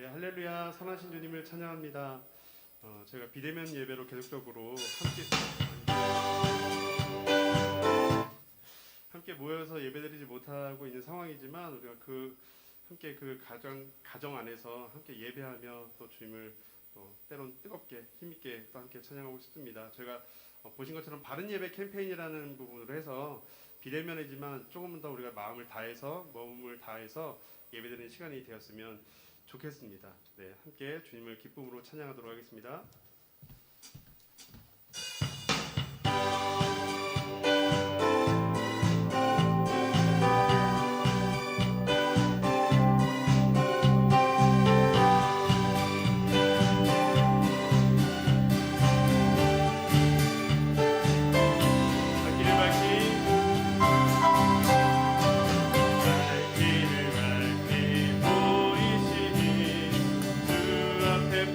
네, 할렐루야, 선하신 주님을 찬양합니다. 제가 비대면 예배로 계속적으로 함께 모여서 예배드리지 못하고 있는 상황이지만 우리가 함께 가정 안에서 함께 예배하며 또 주님을 또 때론 뜨겁게 힘있게 또 함께 찬양하고 싶습니다. 저희가 보신 것처럼 바른 예배 캠페인이라는 부분으로 해서 비대면이지만 조금 더 우리가 마음을 다해서 몸을 다해서 예배드리는 시간이 되었으면 좋겠습니다. 네, 함께 주님을 기쁨으로 찬양하도록 하겠습니다.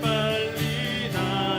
빨리 나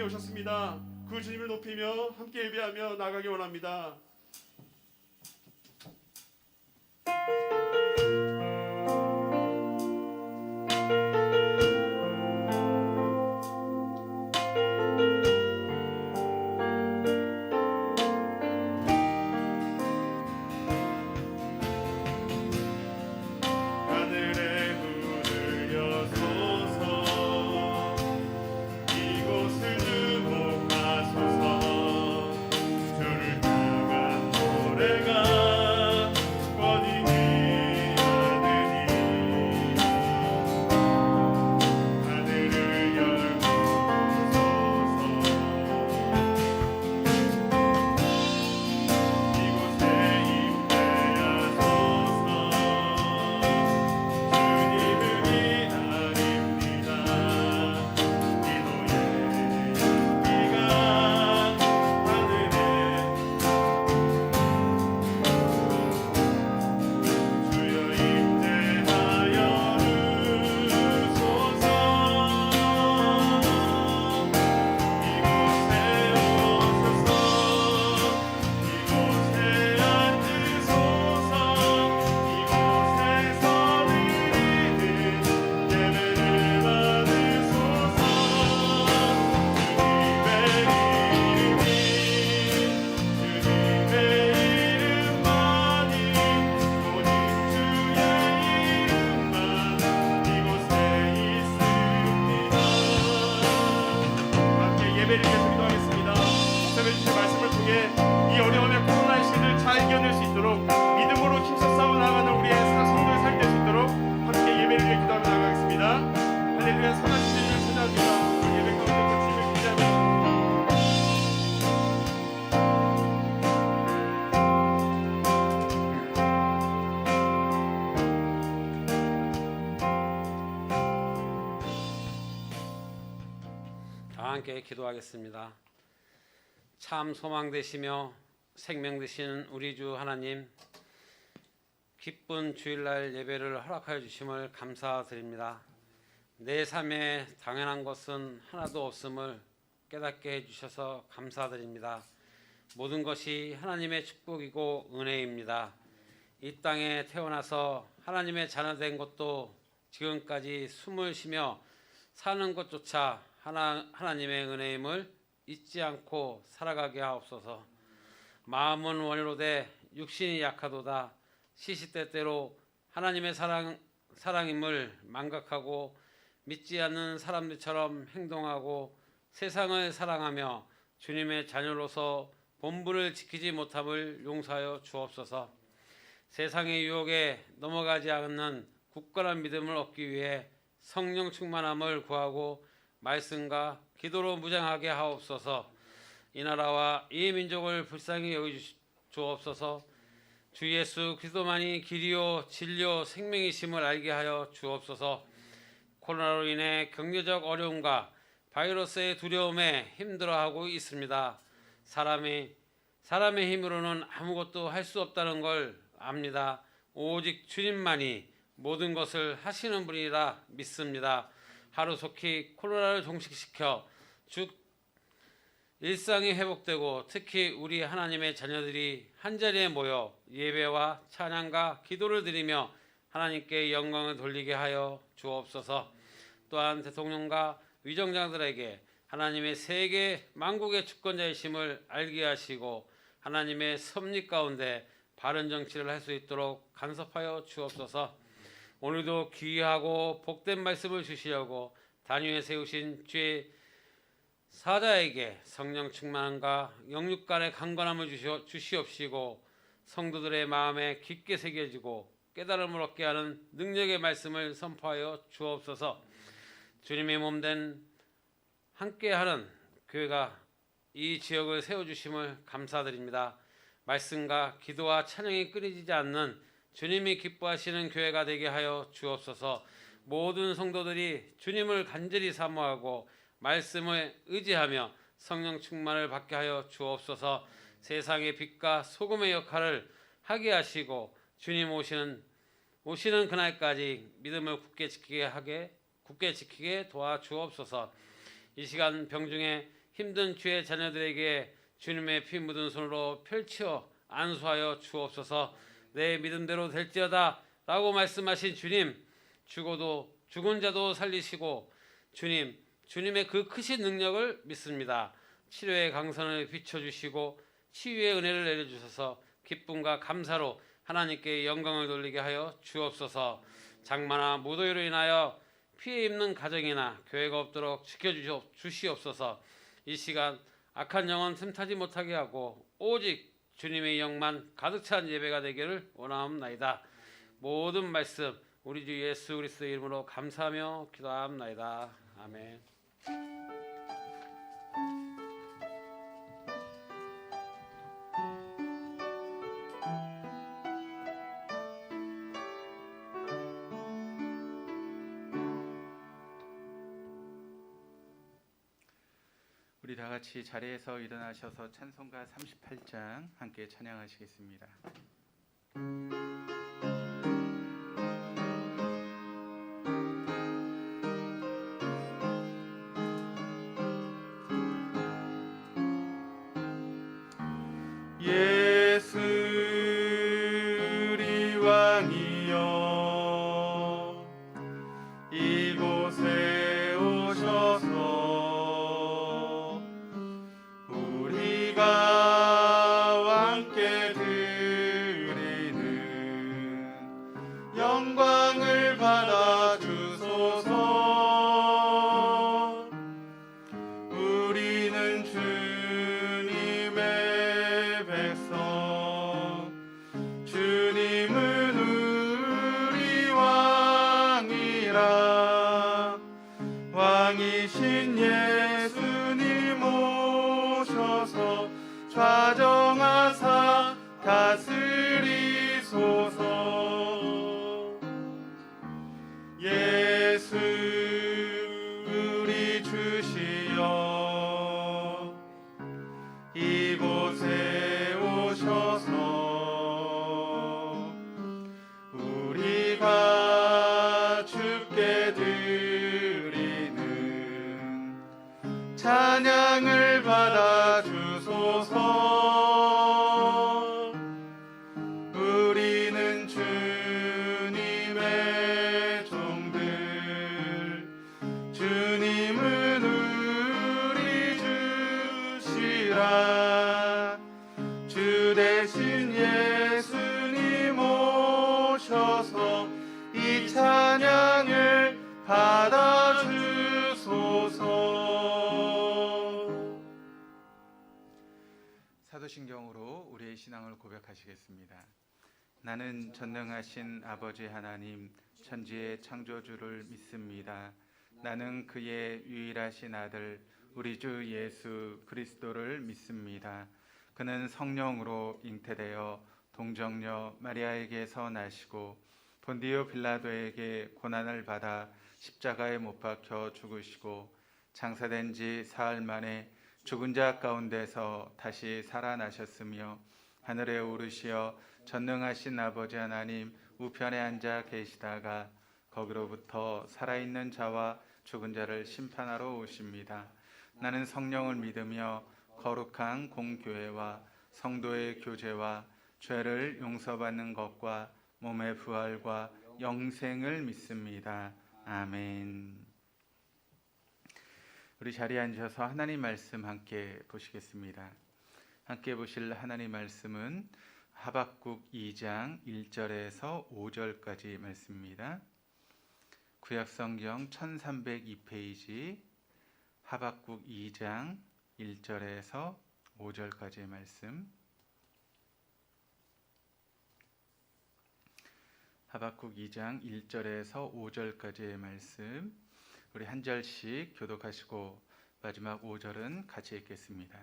오셨습니다. 그 주님을 높이며 함께 예배하며 나가기 원합니다. 함께 기도하겠습니다. 참 소망 되시며 생명 되시는 우리 주 하나님, 기쁜 주일날 예배를 허락하여 주심을 감사드립니다. 내 삶에 당연한 것은 하나도 없음을 깨닫게 해주셔서 감사드립니다. 모든 것이 하나님의 축복이고 은혜입니다. 이 땅에 태어나서 하나님의 자녀된 것도 지금까지 숨을 쉬며 사는 것조차 하나님의 은혜임을 잊지 않고 살아가게 하옵소서. 마음은 원로되 육신이 약하도다. 시시때때로 하나님의 사랑임을 망각하고 믿지 않는 사람들처럼 행동하고 세상을 사랑하며 주님의 자녀로서 본분을 지키지 못함을 용서하여 주옵소서. 세상의 유혹에 넘어가지 않는 굳건한 믿음을 얻기 위해 성령 충만함을 구하고 말씀과 기도로 무장하게 하옵소서. 이 나라와 이 민족을 불쌍히 여겨 주옵소서. 주 예수 그리스도만이 길이요 진리요 생명이심을 알게 하여 주옵소서. 코로나로 인해 경제적 어려움과 바이러스의 두려움에 힘들어하고 있습니다. 사람의 힘으로는 아무것도 할 수 없다는 걸 압니다. 오직 주님만이 모든 것을 하시는 분이라 믿습니다. 하루속히 코로나를 종식시켜 일상이 회복되고 특히 우리 하나님의 자녀들이 한자리에 모여 예배와 찬양과 기도를 드리며 하나님께 영광을 돌리게 하여 주옵소서. 또한 대통령과 위정장들에게 하나님의 세계 만국의 주권자이심을 알게 하시고 하나님의 섭리 가운데 바른 정치를 할 수 있도록 간섭하여 주옵소서. 오늘도 귀하고 복된 말씀을 주시려고 단위에 세우신 주의 사자에게 성령 충만함과 영육 간의 강건함을 주시옵시고 성도들의 마음에 깊게 새겨지고 깨달음을 얻게 하는 능력의 말씀을 선포하여 주옵소서. 주님의 몸된 함께하는 교회가 이 지역을 세워주심을 감사드립니다. 말씀과 기도와 찬양이 끊이지 않는 주님이 기뻐하시는 교회가 되게 하여 주옵소서. 모든 성도들이 주님을 간절히 사모하고 말씀을 의지하며 성령 충만을 받게 하여 주옵소서. 세상의 빛과 소금의 역할을 하게 하시고 주님 오시는 그날까지 믿음을 굳게 지키게 도와주옵소서. 이 시간 병중에 힘든 주의 자녀들에게 주님의 피 묻은 손으로 펼쳐 안수하여 주옵소서. 내 믿음대로 될지어다 라고 말씀하신 주님, 죽어도 죽은 자도 살리시고 주님의 그 크신 능력을 믿습니다. 치료의 강선을 비춰주시고 치유의 은혜를 내려주셔서 기쁨과 감사로 하나님께 영광을 돌리게 하여 주옵소서. 장마나 무더위로 인하여 피해 입는 가정이나 교회가 없도록 지켜주시옵소서. 이 시간 악한 영혼 틈타지 못하게 하고 오직 주님의 영만 가득 찬 예배가 되기를 원하옵나이다. 모든 말씀 우리 주 예수 그리스도의 이름으로 감사하며 기도하옵나이다. 아멘. 우리 다 같이 자리에서 일어나셔서 찬송가 38장 함께 찬양하시겠습니다. 예수 우리 왕이여 이곳에 오셔서 우리가 왕께 받으라. 주 대신 예수님 오셔서 이 찬양을 받아주소서. 사도신경으로 우리의 신앙을 고백하시겠습니다. 나는 전능하신 아버지 하나님 천지의 창조주를 믿습니다. 나는 그의 유일하신 아들 우리 주 예수 그리스도를 믿습니다. 그는 성령으로 잉태되어 동정녀 마리아에게서 나시고 본디오 빌라도에게 고난을 받아 십자가에 못 박혀 죽으시고 장사된 지 사흘 만에 죽은 자 가운데서 다시 살아나셨으며 하늘에 오르시어 전능하신 아버지 하나님 우편에 앉아 계시다가 거기로부터 살아있는 자와 죽은 자를 심판하러 오십니다. 나는 성령을 믿으며 거룩한 공교회와 성도의 교제와 죄를 용서받는 것과 몸의 부활과 영생을 믿습니다. 아멘. 우리 자리에 앉아서 하나님 말씀 함께 보시겠습니다. 함께 보실 하나님 말씀은 하박국 2장 1절에서 5절까지 말씀입니다. 구약성경 1302페이지 하박국 2장 1절에서 5절까지의 말씀. 하박국 2장 1절에서 5절까지의 말씀. 우리 한 절씩 교독하시고 마지막 5절은 같이 읽겠습니다.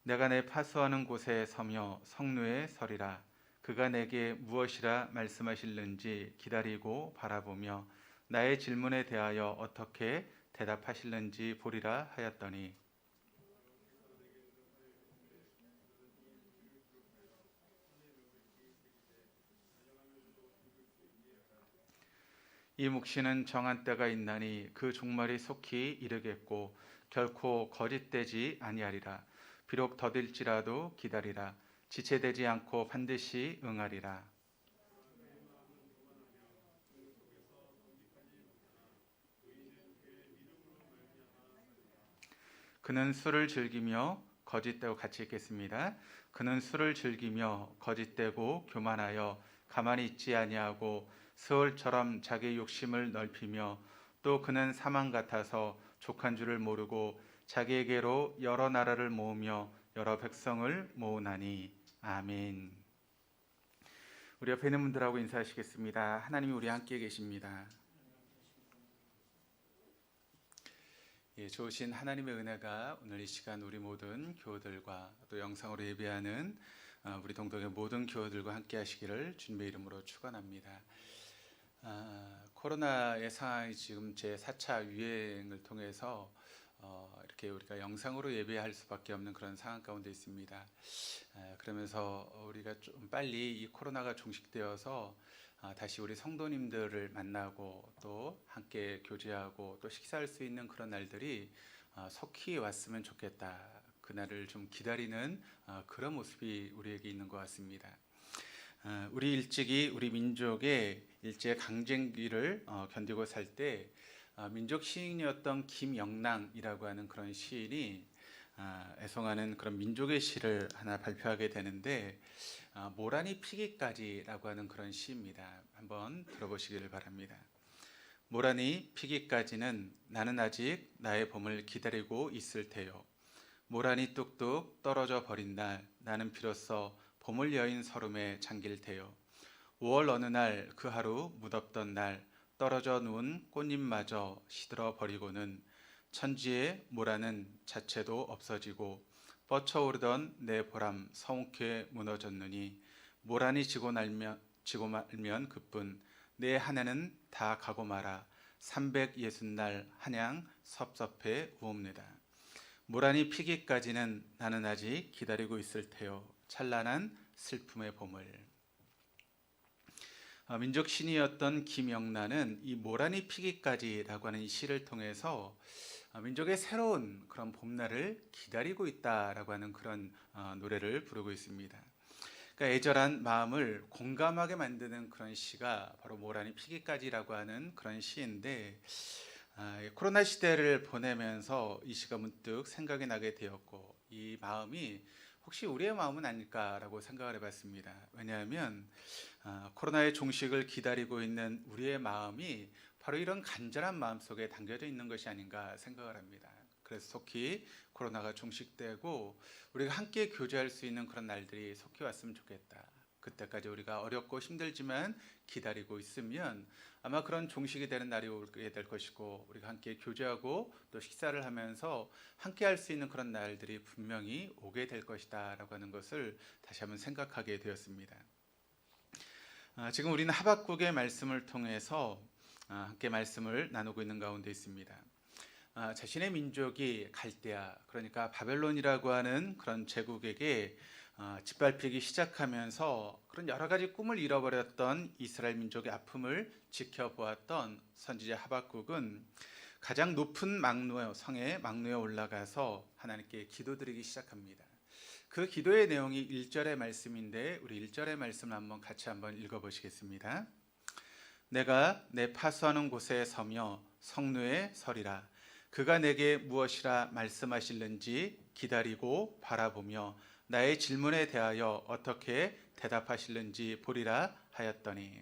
내가 내 파수하는 곳에 서며 성루에 서리라. 그가 내게 무엇이라 말씀하실는지 기다리고 바라보며 나의 질문에 대하여 어떻게 대답하실는지 보리라 하였더니 이 묵시는 정한 때가 있나니 그 종말이 속히 이르겠고 결코 거짓되지 아니하리라. 비록 더딜지라도 기다리라. 지체되지 않고 반드시 응하리라. 그는 술을 즐기며 거짓되고 같이 읽겠습니다. 그는 술을 즐기며 거짓되고 교만하여 가만히 있지 아니하고 스올처럼 자기 욕심을 넓히며 또 그는 사망 같아서 족한 줄을 모르고 자기에게로 여러 나라를 모으며 여러 백성을 모으나니. 아멘. 우리 옆에 있는 분들하고 인사하시겠습니다. 하나님이 우리 함께 계십니다. 좋으신 하나님의 은혜가 오늘 이 시간 우리 모든 교우들과 또 영상으로 예배하는 우리 동덕의 모든 교우들과 함께 하시기를 주님의 이름으로 축원합니다. 코로나의 상황이 지금 제4차 유행을 통해서 이렇게 우리가 영상으로 예배할 수밖에 없는 그런 상황 가운데 있습니다. 그러면서 우리가 좀 빨리 이 코로나가 종식되어서 다시 우리 성도님들을 만나고 또 함께 교제하고 또 식사할 수 있는 그런 날들이 속히 왔으면 좋겠다. 그날을 좀 기다리는 그런 모습이 우리에게 있는 것 같습니다. 우리 일찍이 우리 민족의 일제 강점기를 견디고 살 때 민족 시인이었던 김영랑이라고 하는 그런 시인이 애송하는 그런 민족의 시를 하나 발표하게 되는데 모란이 피기까지라고 하는 그런 시입니다. 한번 들어보시기를 바랍니다. 모란이 피기까지는 나는 아직 나의 봄을 기다리고 있을 테요. 모란이 뚝뚝 떨어져 버린 날 나는 비로소 봄을 여인 서름에 잠길 테요. 5월 어느 날 그 하루 무덥던 날 떨어져 누운 꽃잎마저 시들어 버리고는 천지의 모란은 자체도 없어지고 뻗쳐오르던 내 보람 성케 무너졌느니 모란이 지고 말면 그뿐 내 한 해는 다 가고 말아 360날 한양 섭섭해 우옵니다. 모란이 피기까지는 나는 아직 기다리고 있을 테요. 찬란한 슬픔의 봄을. 민족 신이었던 김영란은 이 모란이 피기까지라고 하는 이 시를 통해서 민족의 새로운 그런 봄날을 기다리고 있다라고 하는 그런 노래를 부르고 있습니다. 그러니까 애절한 마음을 공감하게 만드는 그런 시가 바로 모란이 피기까지라고 하는 그런 시인데 코로나 시대를 보내면서 이 시가 문득 생각이 나게 되었고 이 마음이 혹시 우리의 마음은 아닐까라고 생각을 해봤습니다. 왜냐하면 코로나의 종식을 기다리고 있는 우리의 마음이 바로 이런 간절한 마음 속에 담겨져 있는 것이 아닌가 생각을 합니다. 그래서 속히 코로나가 종식되고 우리가 함께 교제할 수 있는 그런 날들이 속히 왔으면 좋겠다. 그때까지 우리가 어렵고 힘들지만 기다리고 있으면 아마 그런 종식이 되는 날이 오게 될 것이고 우리가 함께 교제하고 또 식사를 하면서 함께 할 수 있는 그런 날들이 분명히 오게 될 것이다 라고 하는 것을 다시 한번 생각하게 되었습니다. 지금 우리는 하박국의 말씀을 통해서 함께 말씀을 나누고 있는 가운데 있습니다. 자신의 민족이 갈대아, 그러니까 바벨론이라고 하는 그런 제국에게 짓밟히기 시작하면서 그런 여러 가지 꿈을 잃어버렸던 이스라엘 민족의 아픔을 지켜보았던 선지자 하박국은 가장 높은 막노 성의 막노에 올라가서 하나님께 기도드리기 시작합니다. 그 기도의 내용이 1절의 말씀인데 우리 1절의 말씀을 같이 한번 읽어보시겠습니다. 내가 내 파수하는 곳에 서며 성루에 서리라. 그가 내게 무엇이라 말씀하실는지 기다리고 바라보며 나의 질문에 대하여 어떻게 대답하실는지 보리라 하였더니.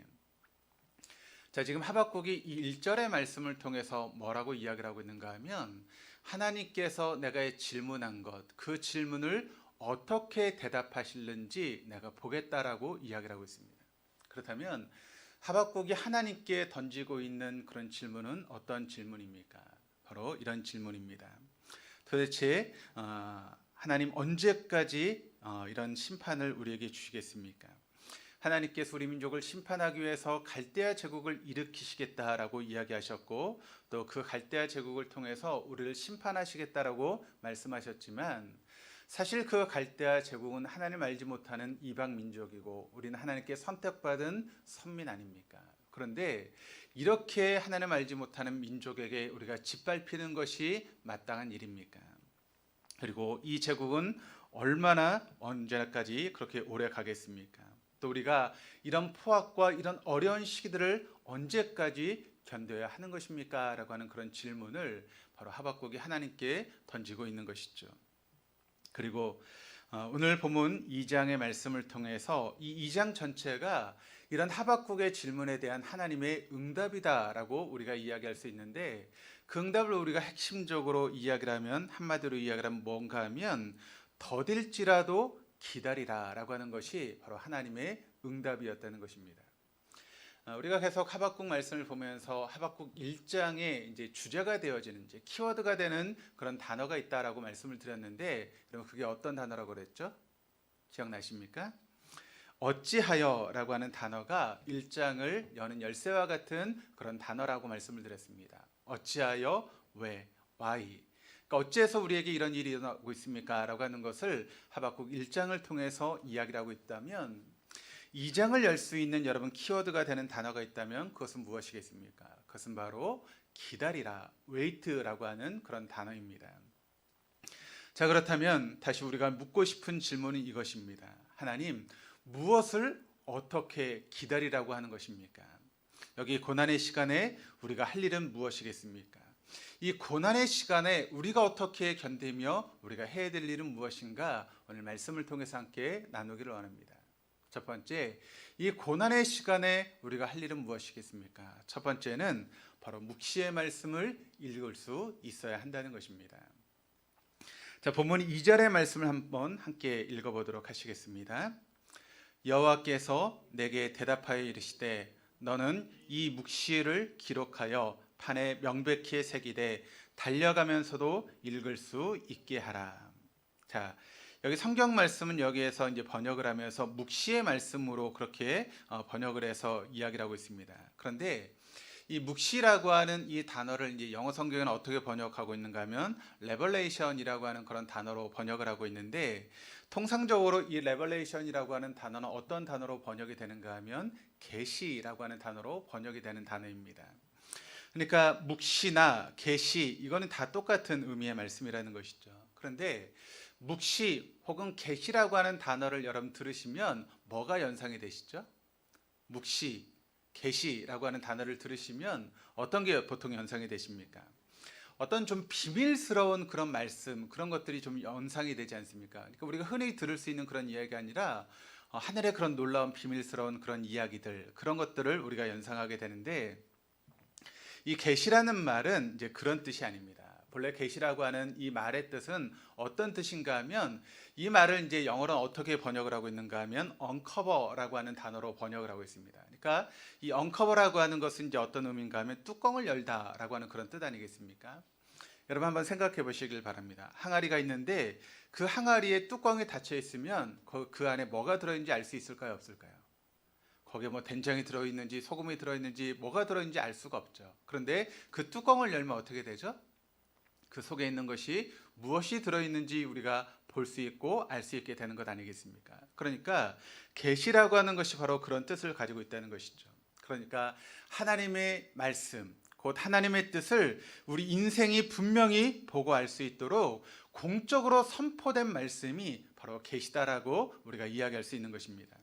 자, 지금 하박국이 이 1절의 말씀을 통해서 뭐라고 이야기를 하고 있는가 하면 하나님께서 내가 질문한 것, 그 질문을 어떻게 대답하실는지 내가 보겠다라고 이야기를 하고 있습니다. 그렇다면 하박국이 하나님께 던지고 있는 그런 질문은 어떤 질문입니까? 바로 이런 질문입니다. 도대체 하나님 언제까지 이런 심판을 우리에게 주시겠습니까? 하나님께서 우리 민족을 심판하기 위해서 갈대아 제국을 일으키시겠다라고 이야기하셨고 또 그 갈대아 제국을 통해서 우리를 심판하시겠다라고 말씀하셨지만 사실 그 갈대아 제국은 하나님 알지 못하는 이방 민족이고 우리는 하나님께 선택받은 선민 아닙니까? 그런데 이렇게 하나님 알지 못하는 민족에게 우리가 짓밟히는 것이 마땅한 일입니까? 그리고 이 제국은 얼마나 언제까지 그렇게 오래 가겠습니까? 또 우리가 이런 포악과 이런 어려운 시기들을 언제까지 견뎌야 하는 것입니까? 라고 하는 그런 질문을 바로 하박국이 하나님께 던지고 있는 것이죠. 그리고 오늘 본문 2장의 말씀을 통해서 이 2장 전체가 이런 하박국의 질문에 대한 하나님의 응답이다라고 우리가 이야기할 수 있는데 그 응답을 우리가 핵심적으로 이야기를 하면 한마디로 이야기를 하면 뭔가 하면 더딜지라도 기다리라라고 하는 것이 바로 하나님의 응답이었다는 것입니다. 우리가 계속 하박국 말씀을 보면서 하박국 1장에 이제 주제가 되어지는 이제 키워드가 되는 그런 단어가 있다라고 말씀을 드렸는데 그럼 그게 어떤 단어라고 그랬죠? 기억나십니까? 어찌하여라고 하는 단어가 1장을 여는 열쇠와 같은 그런 단어라고 말씀을 드렸습니다. 어찌하여, 왜, why. 그러니까 어째서 우리에게 이런 일이 일어나고 있습니까? 라고 하는 것을 하박국 1장을 통해서 이야기를 하고 있다면 2장을 열 수 있는 여러분 키워드가 되는 단어가 있다면 그것은 무엇이겠습니까? 그것은 바로 기다리라, wait라고 하는 그런 단어입니다. 자, 그렇다면 다시 우리가 묻고 싶은 질문은 이것입니다. 하나님, 무엇을 어떻게 기다리라고 하는 것입니까? 여기 고난의 시간에 우리가 할 일은 무엇이겠습니까? 이 고난의 시간에 우리가 어떻게 견디며 우리가 해야 될 일은 무엇인가 오늘 말씀을 통해서 함께 나누기를 원합니다. 첫 번째, 이 고난의 시간에 우리가 할 일은 무엇이겠습니까? 첫 번째는 바로 묵시의 말씀을 읽을 수 있어야 한다는 것입니다. 자, 본문 2절의 말씀을 한번 함께 읽어보도록 하시겠습니다. 여호와께서 내게 대답하여 이르시되 너는 이 묵시를 기록하여 판에 명백히 새기되 달려가면서도 읽을 수 있게 하라. 자, 여기 성경 말씀은 여기에서 이제 번역을 하면서 묵시의 말씀으로 그렇게 번역을 해서 이야기를 하고 있습니다. 그런데 이 묵시라고 하는 이 단어를 이제 영어 성경에는 어떻게 번역하고 있는가 하면 레벌레이션이라고 하는 그런 단어로 번역을 하고 있는데 통상적으로 이 레벌레이션이라고 하는 단어는 어떤 단어로 번역이 되는가 하면 계시라고 하는 단어로 번역이 되는 단어입니다. 그러니까 묵시나 계시 이거는 다 똑같은 의미의 말씀이라는 것이죠. 그런데 묵시 혹은 계시라고 하는 단어를 여러분 들으시면 뭐가 연상이 되시죠? 묵시, 계시라고 하는 단어를 들으시면 어떤 게 보통 연상이 되십니까? 어떤 좀 비밀스러운 그런 말씀, 그런 것들이 좀 연상이 되지 않습니까? 그러니까 우리가 흔히 들을 수 있는 그런 이야기가 아니라 하늘의 그런 놀라운 비밀스러운 그런 이야기들, 그런 것들을 우리가 연상하게 되는데, 이 계시라는 말은 이제 그런 뜻이 아닙니다. 본래 계시라고 하는 이 말의 뜻은 어떤 뜻인가 하면, 이 말을 이제 영어로 어떻게 번역을 하고 있는가 하면 uncover라고 하는 단어로 번역을 하고 있습니다. 그러니까 이 uncover라고 하는 것은 이제 어떤 의미인가 하면 뚜껑을 열다라고 하는 그런 뜻 아니겠습니까? 여러분 한번 생각해 보시길 바랍니다. 항아리가 있는데 그 항아리에 뚜껑이 닫혀 있으면 그 안에 뭐가 들어있는지 알 수 있을까요, 없을까요? 거기에 뭐 된장이 들어있는지 소금이 들어있는지 뭐가 들어있는지 알 수가 없죠. 그런데 그 뚜껑을 열면 어떻게 되죠? 그 속에 있는 것이 무엇이 들어있는지 우리가 볼 수 있고 알 수 있게 되는 것 아니겠습니까? 그러니까 계시라고 하는 것이 바로 그런 뜻을 가지고 있다는 것이죠. 그러니까 하나님의 말씀, 곧 하나님의 뜻을 우리 인생이 분명히 보고 알 수 있도록 공적으로 선포된 말씀이 바로 계시다라고 우리가 이야기할 수 있는 것입니다.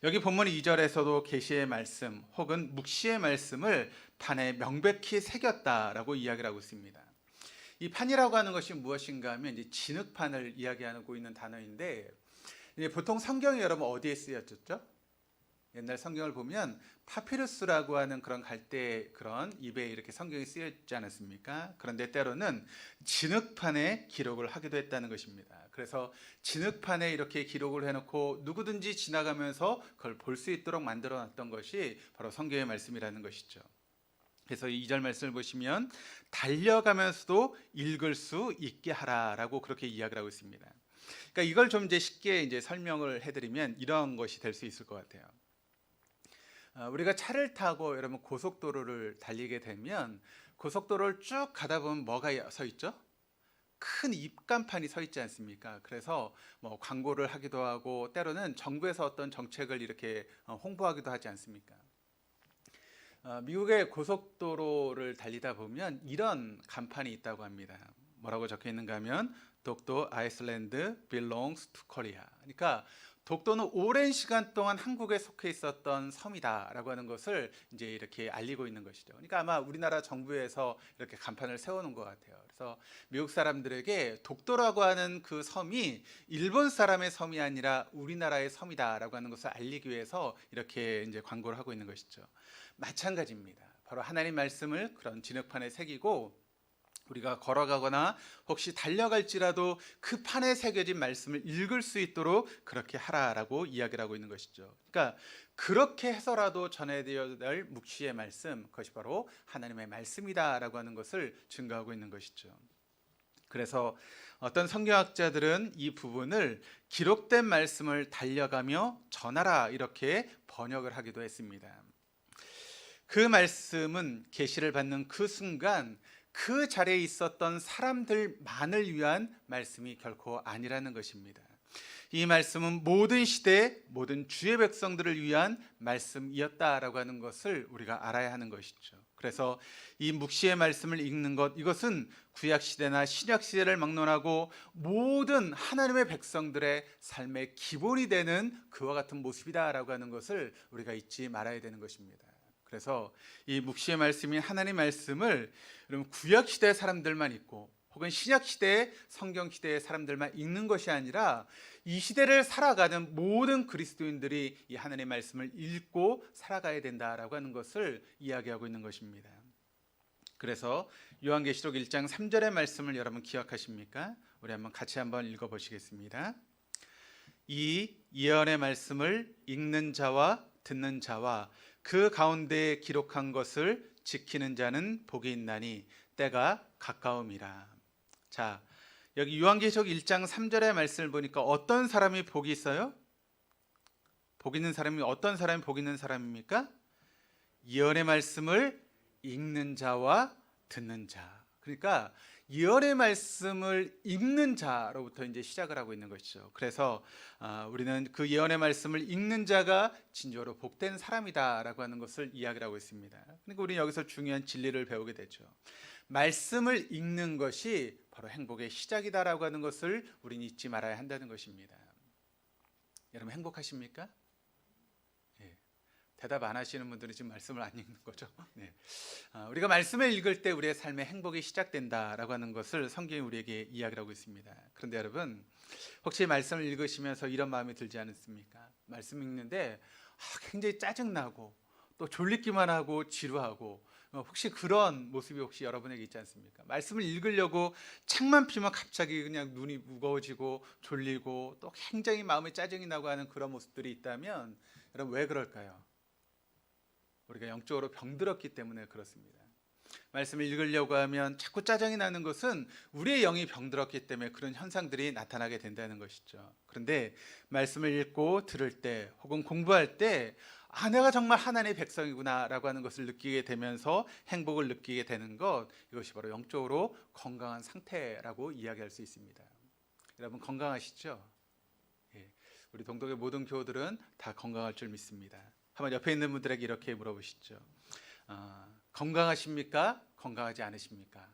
여기 본문 2절에서도 계시의 말씀 혹은 묵시의 말씀을 판에 명백히 새겼다라고 이야기를 하고 있습니다. 이 판이라고 하는 것이 무엇인가 하면 이제 진흙판을 이야기하고 있는 단어인데, 보통 성경이 여러분 어디에 쓰여졌죠? 옛날 성경을 보면 파피루스라고 하는 그런 갈대 그런 잎에 이렇게 성경이 쓰여 있지 않았습니까? 그런데 때로는 진흙판에 기록을 하기도 했다는 것입니다. 그래서 진흙판에 이렇게 기록을 해놓고 누구든지 지나가면서 그걸 볼 수 있도록 만들어 놨던 것이 바로 성경의 말씀이라는 것이죠. 그래서 2절 말씀을 보시면 달려가면서도 읽을 수 있게 하라라고 그렇게 이야기를 하고 있습니다. 그러니까 이걸 좀 이제 쉽게 이제 설명을 해드리면 이런 것이 될 수 있을 것 같아요. 우리가 차를 타고 여러분 고속도로를 달리게 되면 고속도로를 쭉 가다 보면 뭐가 서 있죠? 큰 입간판이 서 있지 않습니까? 그래서 뭐 광고를 하기도 하고 때로는 정부에서 어떤 정책을 이렇게 홍보하기도 하지 않습니까? 미국의 고속도로를 달리다 보면 이런 간판이 있다고 합니다. 뭐라고 적혀 있는가 하면 독도 아이슬란드 belongs to Korea. 그러니까 독도는 오랜 시간 동안 한국에 속해 있었던 섬이다라고 하는 것을 이제 이렇게 알리고 있는 것이죠. 그러니까 아마 우리나라 정부에서 이렇게 간판을 세워놓은 것 같아요. 그래서 미국 사람들에게 독도라고 하는 그 섬이 일본 사람의 섬이 아니라 우리나라의 섬이다라고 하는 것을 알리기 위해서 이렇게 이제 광고를 하고 있는 것이죠. 마찬가지입니다. 바로 하나님 말씀을 그런 진흙판에 새기고 우리가 걸어가거나 혹시 달려갈지라도 그 판에 새겨진 말씀을 읽을 수 있도록 그렇게 하라라고 이야기를 하고 있는 것이죠. 그러니까 그렇게 해서라도 전해드려야 될 묵시의 말씀, 그것이 바로 하나님의 말씀이다라고 하는 것을 증거하고 있는 것이죠. 그래서 어떤 성경학자들은 이 부분을 기록된 말씀을 달려가며 전하라 이렇게 번역을 하기도 했습니다. 그 말씀은 계시를 받는 그 순간 그 자리에 있었던 사람들만을 위한 말씀이 결코 아니라는 것입니다. 이 말씀은 모든 시대 모든 주의 백성들을 위한 말씀이었다라고 하는 것을 우리가 알아야 하는 것이죠. 그래서 이 묵시의 말씀을 읽는 것, 이것은 구약 시대나 신약 시대를 막론하고 모든 하나님의 백성들의 삶의 기본이 되는 그와 같은 모습이다라고 하는 것을 우리가 잊지 말아야 되는 것입니다. 그래서 이 묵시의 말씀인 하나님 말씀을 여러분 구약 시대 사람들만 읽고 혹은 신약 시대 성경 시대의 사람들만 읽는 것이 아니라 이 시대를 살아가는 모든 그리스도인들이 이 하나님의 말씀을 읽고 살아가야 된다라고 하는 것을 이야기하고 있는 것입니다. 그래서 요한계시록 1장 3절의 말씀을 여러분 기억하십니까? 우리 한번 같이 한번 읽어보시겠습니다. 이 예언의 말씀을 읽는 자와 듣는 자와 그 가운데에 기록한 것을 지키는 자는 복이 있나니 때가 가까움이라. 자, 여기 요한계시록 1장 3절의 말씀을 보니까 어떤 사람이 복이 있어요? 복 있는 사람이 어떤 사람이 복 있는 사람입니까? 예언의 말씀을 읽는 자와 듣는 자. 그러니까 예언의 말씀을 읽는 자로부터 이제 시작을 하고 있는 것이죠. 그래서 우리는 그 예언의 말씀을 읽는 자가 진정으로 복된 사람이다라고 하는 것을 이야기를 하고 있습니다. 그러니까 우리는 여기서 중요한 진리를 배우게 되죠. 말씀을 읽는 것이 바로 행복의 시작이다라고 하는 것을 우리는 잊지 말아야 한다는 것입니다. 여러분 행복하십니까? 예. 대답 안 하시는 분들은 지금 말씀을 안 읽는 거죠. 네. 우리가 말씀을 읽을 때 우리의 삶의 행복이 시작된다라고 하는 것을 성경이 우리에게 이야기를 하고 있습니다. 그런데 여러분, 혹시 말씀을 읽으시면서 이런 마음이 들지 않습니까? 말씀 읽는데 굉장히 짜증나고 또 졸리기만 하고 지루하고, 혹시 그런 모습이 혹시 여러분에게 있지 않습니까? 말씀을 읽으려고 창만 피면 갑자기 그냥 눈이 무거워지고 졸리고 또 굉장히 마음에 짜증이 나고 하는 그런 모습들이 있다면, 여러분 왜 그럴까요? 우리가 영적으로 병들었기 때문에 그렇습니다. 말씀을 읽으려고 하면 자꾸 짜증이 나는 것은 우리의 영이 병들었기 때문에 그런 현상들이 나타나게 된다는 것이죠. 그런데 말씀을 읽고 들을 때 혹은 공부할 때 내가 정말 하나님의 백성이구나 라고 하는 것을 느끼게 되면서 행복을 느끼게 되는 것, 이것이 바로 영적으로 건강한 상태라고 이야기할 수 있습니다. 여러분 건강하시죠? 예, 우리 동독의 모든 교우들은 다 건강할 줄 믿습니다. 한번 옆에 있는 분들에게 이렇게 물어보시죠. 건강하십니까? 건강하지 않으십니까?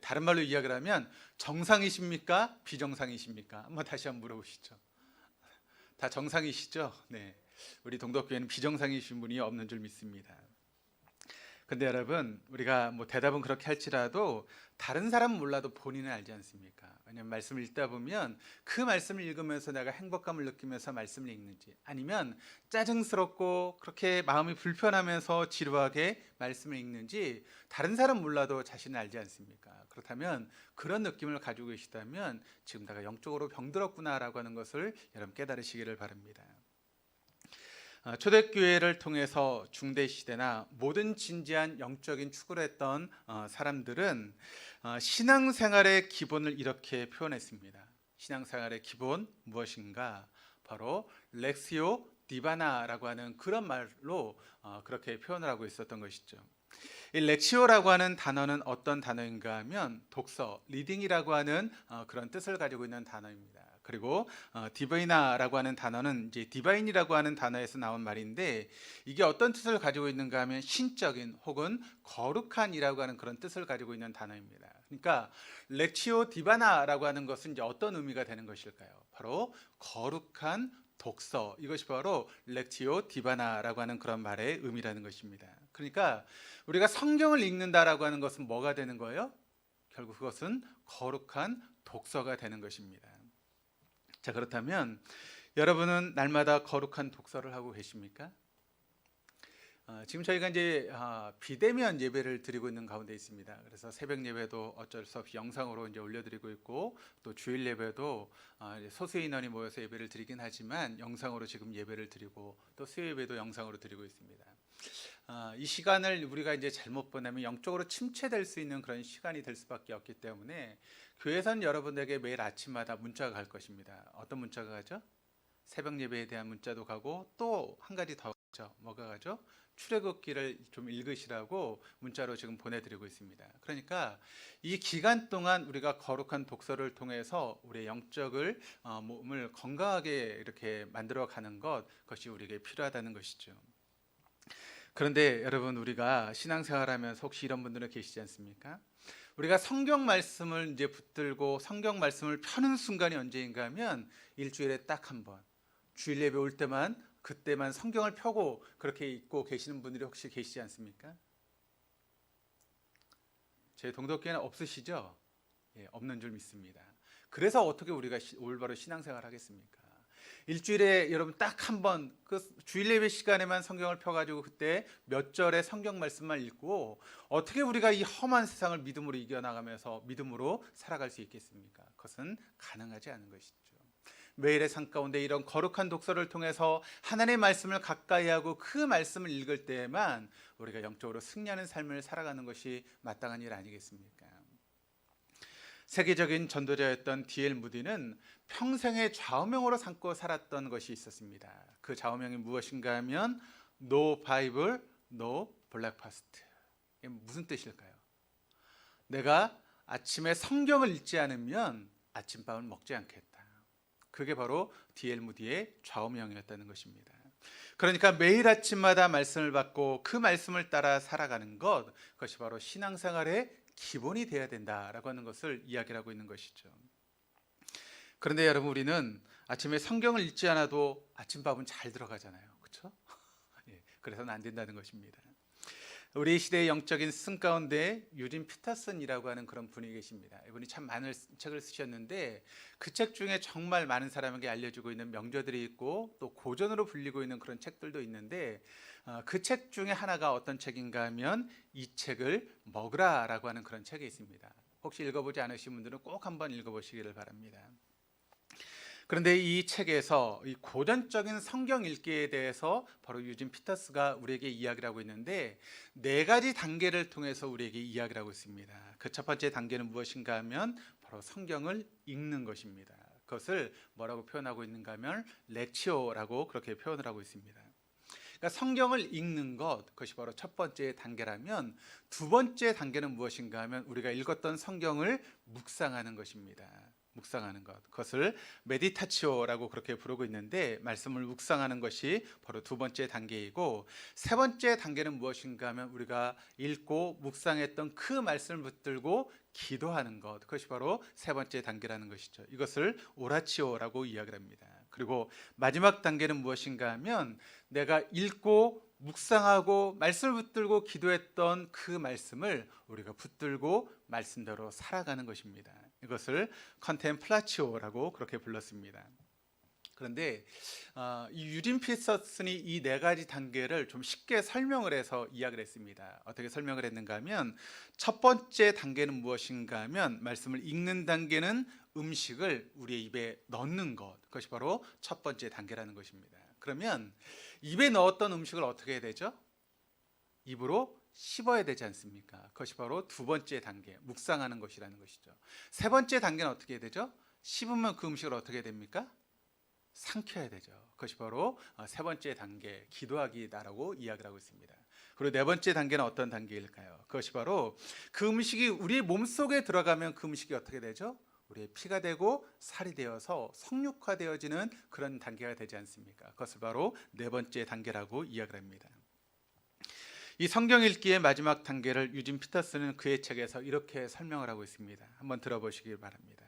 다른 말로 이야기를 하면 정상이십니까? 비정상이십니까? 한번 다시 한번 물어보시죠. 다 정상이시죠? 네. 우리 동덕교회는 비정상이신 분이 없는 줄 믿습니다. 근데 여러분, 우리가 대답은 그렇게 할지라도 다른 사람은 몰라도 본인은 알지 않습니까? 왜냐하면 말씀을 읽다 보면 그 말씀을 읽으면서 내가 행복감을 느끼면서 말씀을 읽는지, 아니면 짜증스럽고 그렇게 마음이 불편하면서 지루하게 말씀을 읽는지 다른 사람은 몰라도 자신은 알지 않습니까? 그렇다면 그런 느낌을 가지고 계시다면 지금 내가 영적으로 병들었구나라고 하는 것을 여러분 깨달으시기를 바랍니다. 초대교회를 통해서 중대시대나 모든 진지한 영적인 추구를 했던 사람들은 신앙생활의 기본을 이렇게 표현했습니다. 신앙생활의 기본 무엇인가? 바로 렉시오 디바나라고 하는 그런 말로 그렇게 표현을 하고 있었던 것이죠. 이 렉시오라고 하는 단어는 어떤 단어인가 하면 독서, 리딩이라고 하는 그런 뜻을 가지고 있는 단어입니다. 그리고 디바이나라고 하는 단어는 이제 디바인이라고 하는 단어에서 나온 말인데, 이게 어떤 뜻을 가지고 있는가 하면 신적인 혹은 거룩한이라고 하는 그런 뜻을 가지고 있는 단어입니다. 그러니까 렉시오 디바나라고 하는 것은 이제 어떤 의미가 되는 것일까요? 바로 거룩한 독서, 이것이 바로 렉시오 디바나라고 하는 그런 말의 의미라는 것입니다. 그러니까 우리가 성경을 읽는다라고 하는 것은 뭐가 되는 거예요? 결국 그것은 거룩한 독서가 되는 것입니다. 자, 그렇다면 여러분은 날마다 거룩한 독서를 하고 계십니까? 지금 저희가 이제 비대면 예배를 드리고 있는 가운데 있습니다. 그래서 새벽 예배도 어쩔 수 없이 영상으로 이제 올려드리고 있고, 또 주일 예배도 소수 인원이 모여서 예배를 드리긴 하지만 영상으로 지금 예배를 드리고, 또 수요 예배도 영상으로 드리고 있습니다. 이 시간을 우리가 이제 잘못 보내면 영적으로 침체될 수 있는 그런 시간이 될 수밖에 없기 때문에 교회에서는 여러분에게 매일 아침마다 문자가 갈 것입니다. 어떤 문자가 가죠? 새벽 예배에 대한 문자도 가고, 또 한 가지 더 가죠. 뭐가 가죠? 출애굽기를 좀 읽으시라고 문자로 지금 보내드리고 있습니다. 그러니까 이 기간 동안 우리가 거룩한 독서를 통해서 우리의 영적을 몸을 건강하게 이렇게 만들어가는 것이 우리에게 필요하다는 것이죠. 그런데 여러분, 우리가 신앙생활하면서 혹시 이런 분들은 계시지 않습니까? 우리가 성경 말씀을 이제 붙들고 성경 말씀을 펴는 순간이 언제인가 하면 일주일에 딱 한 번, 주일 예배 올 때만, 그때만 성경을 펴고 그렇게 읽고 계시는 분들이 혹시 계시지 않습니까? 제 동덕교회는 없으시죠? 예, 없는 줄 믿습니다. 그래서 어떻게 우리가 올바로 신앙생활을 하겠습니까? 일주일에 여러분 딱 한 번 그 주일 예배 시간에만 성경을 펴가지고 그때 몇 절의 성경 말씀만 읽고 어떻게 우리가 이 험한 세상을 믿음으로 이겨나가면서 믿음으로 살아갈 수 있겠습니까? 그것은 가능하지 않은 것이죠. 매일의 삶 가운데 이런 거룩한 독서를 통해서 하나님의 말씀을 가까이 하고 그 말씀을 읽을 때에만 우리가 영적으로 승리하는 삶을 살아가는 것이 마땅한 일 아니겠습니까? 세계적인 전도자였던 D.L. 무디는 평생의 좌우명으로 삼고 살았던 것이 있었습니다. 그 좌우명이 무엇인가 하면 No Bible, No Breakfast. 이게 무슨 뜻일까요? 내가 아침에 성경을 읽지 않으면 아침밥을 먹지 않겠다. 그게 바로 D.L. 무디의 좌우명이었다는 것입니다. 그러니까 매일 아침마다 말씀을 받고 그 말씀을 따라 살아가는 것, 그것이 바로 신앙생활의 기본이 되어야 된다라고 하는 것을 이야기를 하고 있는 것이죠. 그런데 여러분, 우리는 아침에 성경을 읽지 않아도 아침밥은 잘 들어가잖아요. 그렇죠? 예, 그래서는 안 된다는 것입니다. 우리 시대의 영적인 스승 가운데 유진 피터슨이라고 하는 그런 분이 계십니다. 이분이 참 많은 책을 쓰셨는데 그 책 중에 정말 많은 사람에게 알려지고 있는 명저들이 있고 또 고전으로 불리고 있는 그런 책들도 있는데 그 책 중에 하나가 어떤 책인가 하면 이 책을 먹으라라고 하는 그런 책이 있습니다. 혹시 읽어보지 않으신 분들은 꼭 한번 읽어보시기를 바랍니다. 그런데 이 책에서 이 고전적인 성경 읽기에 대해서 바로 유진 피터스가 우리에게 이야기를 하고 있는데 4가지 단계를 통해서 우리에게 이야기를 하고 있습니다. 그 첫 번째 단계는 무엇인가 하면 바로 성경을 읽는 것입니다. 그것을 뭐라고 표현하고 있는가 하면 렉치오라고 그렇게 표현을 하고 있습니다. 그러니까 성경을 읽는 것, 그것이 바로 첫 번째 단계라면 두 번째 단계는 무엇인가 하면 우리가 읽었던 성경을 묵상하는 것입니다. 묵상하는 것, 그것을 메디타치오라고 그렇게 부르고 있는데 말씀을 묵상하는 것이 바로 두 번째 단계이고 세 번째 단계는 무엇인가 하면 우리가 읽고 묵상했던 그 말씀을 붙들고 기도하는 것, 그것이 바로 세 번째 단계라는 것이죠. 이것을 오라치오라고 이야기를 합니다. 그리고 마지막 단계는 무엇인가 하면 내가 읽고 묵상하고 말씀을 붙들고 기도했던 그 말씀을 우리가 붙들고 말씀대로 살아가는 것입니다. 이것을 컨템플라치오라고 그렇게 불렀습니다. 그런데 이 유진 피터슨이 이 4가지 단계를 좀 쉽게 설명을 해서 이야기를 했습니다. 어떻게 설명을 했는가 하면 첫 번째 단계는 무엇인가 하면 말씀을 읽는 단계는 음식을 우리의 입에 넣는 것, 그것이 바로 첫 번째 단계라는 것입니다. 그러면 입에 넣었던 음식을 어떻게 해야 되죠? 입으로 씹어야 되지 않습니까? 그것이 바로 두 번째 단계, 묵상하는 것이라는 것이죠. 세 번째 단계는 어떻게 해야 되죠? 씹으면 그 음식을 어떻게 해야 됩니까? 삼켜야 되죠. 그것이 바로 세 번째 단계, 기도하기다라고 이야기를 하고 있습니다. 그리고 네 번째 단계는 어떤 단계일까요? 그것이 바로 그 음식이 우리 몸속에 들어가면 그 음식이 어떻게 되죠? 우리의 피가 되고 살이 되어서 성육화되어지는 그런 단계가 되지 않습니까? 그것을 바로 네 번째 단계라고 이야기를 합니다. 이 성경 읽기의 마지막 단계를 유진 피터슨은 그의 책에서 이렇게 설명을 하고 있습니다. 한번 들어보시길 바랍니다.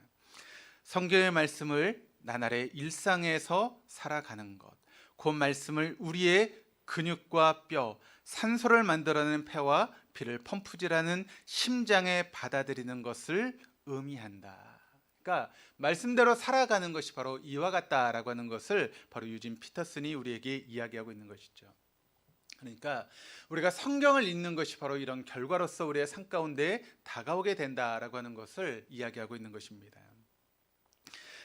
성경의 말씀을 나날의 일상에서 살아가는 것, 그 말씀을 우리의 근육과 뼈, 산소를 만들어내는 폐와 피를 펌프질하는 심장에 받아들이는 것을 의미한다. 그러니까 말씀대로 살아가는 것이 바로 이와 같다라고 하는 것을 바로 유진 피터슨이 우리에게 이야기하고 있는 것이죠. 그러니까 우리가 성경을 읽는 것이 바로 이런 결과로서 우리의 삶 가운데 다가오게 된다라고 하는 것을 이야기하고 있는 것입니다.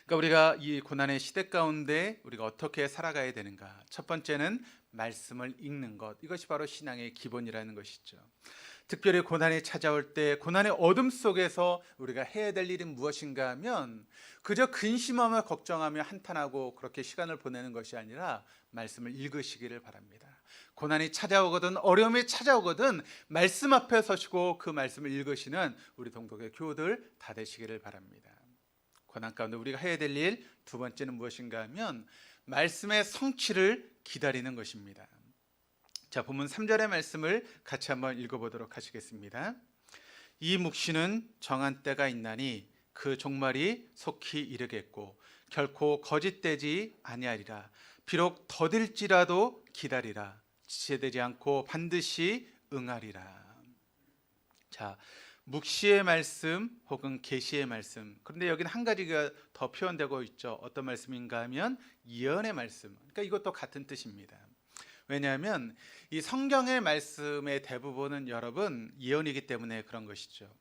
그러니까 우리가 이 고난의 시대 가운데 우리가 어떻게 살아가야 되는가? 첫 번째는 말씀을 읽는 것, 이것이 바로 신앙의 기본이라는 것이죠. 특별히 고난이 찾아올 때 고난의 어둠 속에서 우리가 해야 될 일은 무엇인가 하면 그저 근심하며 걱정하며 한탄하고 그렇게 시간을 보내는 것이 아니라 말씀을 읽으시기를 바랍니다. 고난이 찾아오거든 어려움이 찾아오거든 말씀 앞에 서시고 그 말씀을 읽으시는 우리 동독의 교우들 다 되시기를 바랍니다. 고난 가운데 우리가 해야 될 일 두 번째는 무엇인가 하면 말씀의 성취를 기다리는 것입니다. 자, 본문 3절의 말씀을 같이 한번 읽어보도록 하시겠습니다. 이 묵시는 정한 때가 있나니 그 종말이 속히 이르겠고 결코 거짓되지 아니하리라. 비록 더딜지라도 기다리라. 지체되지 않고 반드시 응하리라. 자, 묵시의 말씀 혹은 계시의 말씀. 그런데 여기는 한 가지가 더 표현되고 있죠. 어떤 말씀인가 하면 예언의 말씀. 그러니까 이것도 같은 뜻입니다. 왜냐하면 이 성경의 말씀의 대부분은 여러분 예언이기 때문에 그런 것이죠.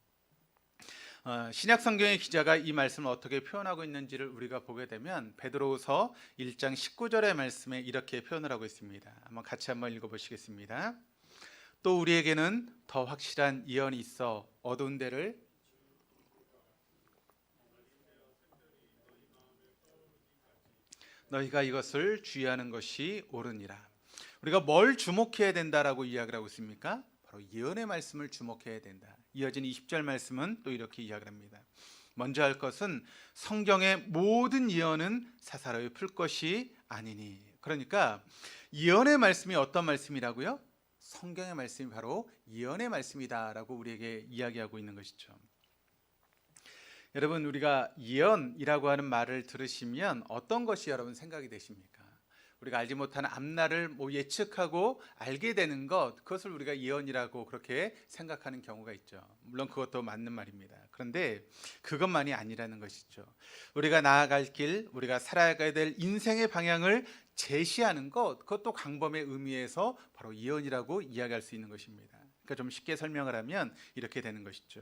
신약 성경의 기자가 이 말씀을 어떻게 표현하고 있는지를 우리가 보게 되면 베드로후서 1장 19절의 말씀에 이렇게 표현을 하고 있습니다. 같이 한번 읽어보시겠습니다. 또 우리에게는 더 확실한 예언이 있어 어두운 데를 너희가 이것을 주의하는 것이 옳으니라. 우리가 뭘 주목해야 된다라고 이야기를 하고 있습니까? 바로 예언의 말씀을 주목해야 된다. 이어진 20절 말씀은 또 이렇게 이야기를 합니다. 먼저 할 것은 성경의 모든 예언은 사사로이 풀 것이 아니니. 그러니까 예언의 말씀이 어떤 말씀이라고요? 성경의 말씀이 바로 예언의 말씀이다라고 우리에게 이야기하고 있는 것이죠. 여러분, 우리가 예언이라고 하는 말을 들으시면 어떤 것이 여러분 생각이 되십니까? 우리가 알지 못하는 앞날을 뭐 예측하고 알게 되는 것, 그것을 우리가 예언이라고 그렇게 생각하는 경우가 있죠. 물론 그것도 맞는 말입니다. 그런데 그것만이 아니라는 것이죠. 우리가 나아갈 길, 우리가 살아가야 될 인생의 방향을 제시하는 것, 그것도 광범의 의미에서 바로 예언이라고 이야기할 수 있는 것입니다. 그러니까 좀 쉽게 설명을 하면 이렇게 되는 것이죠.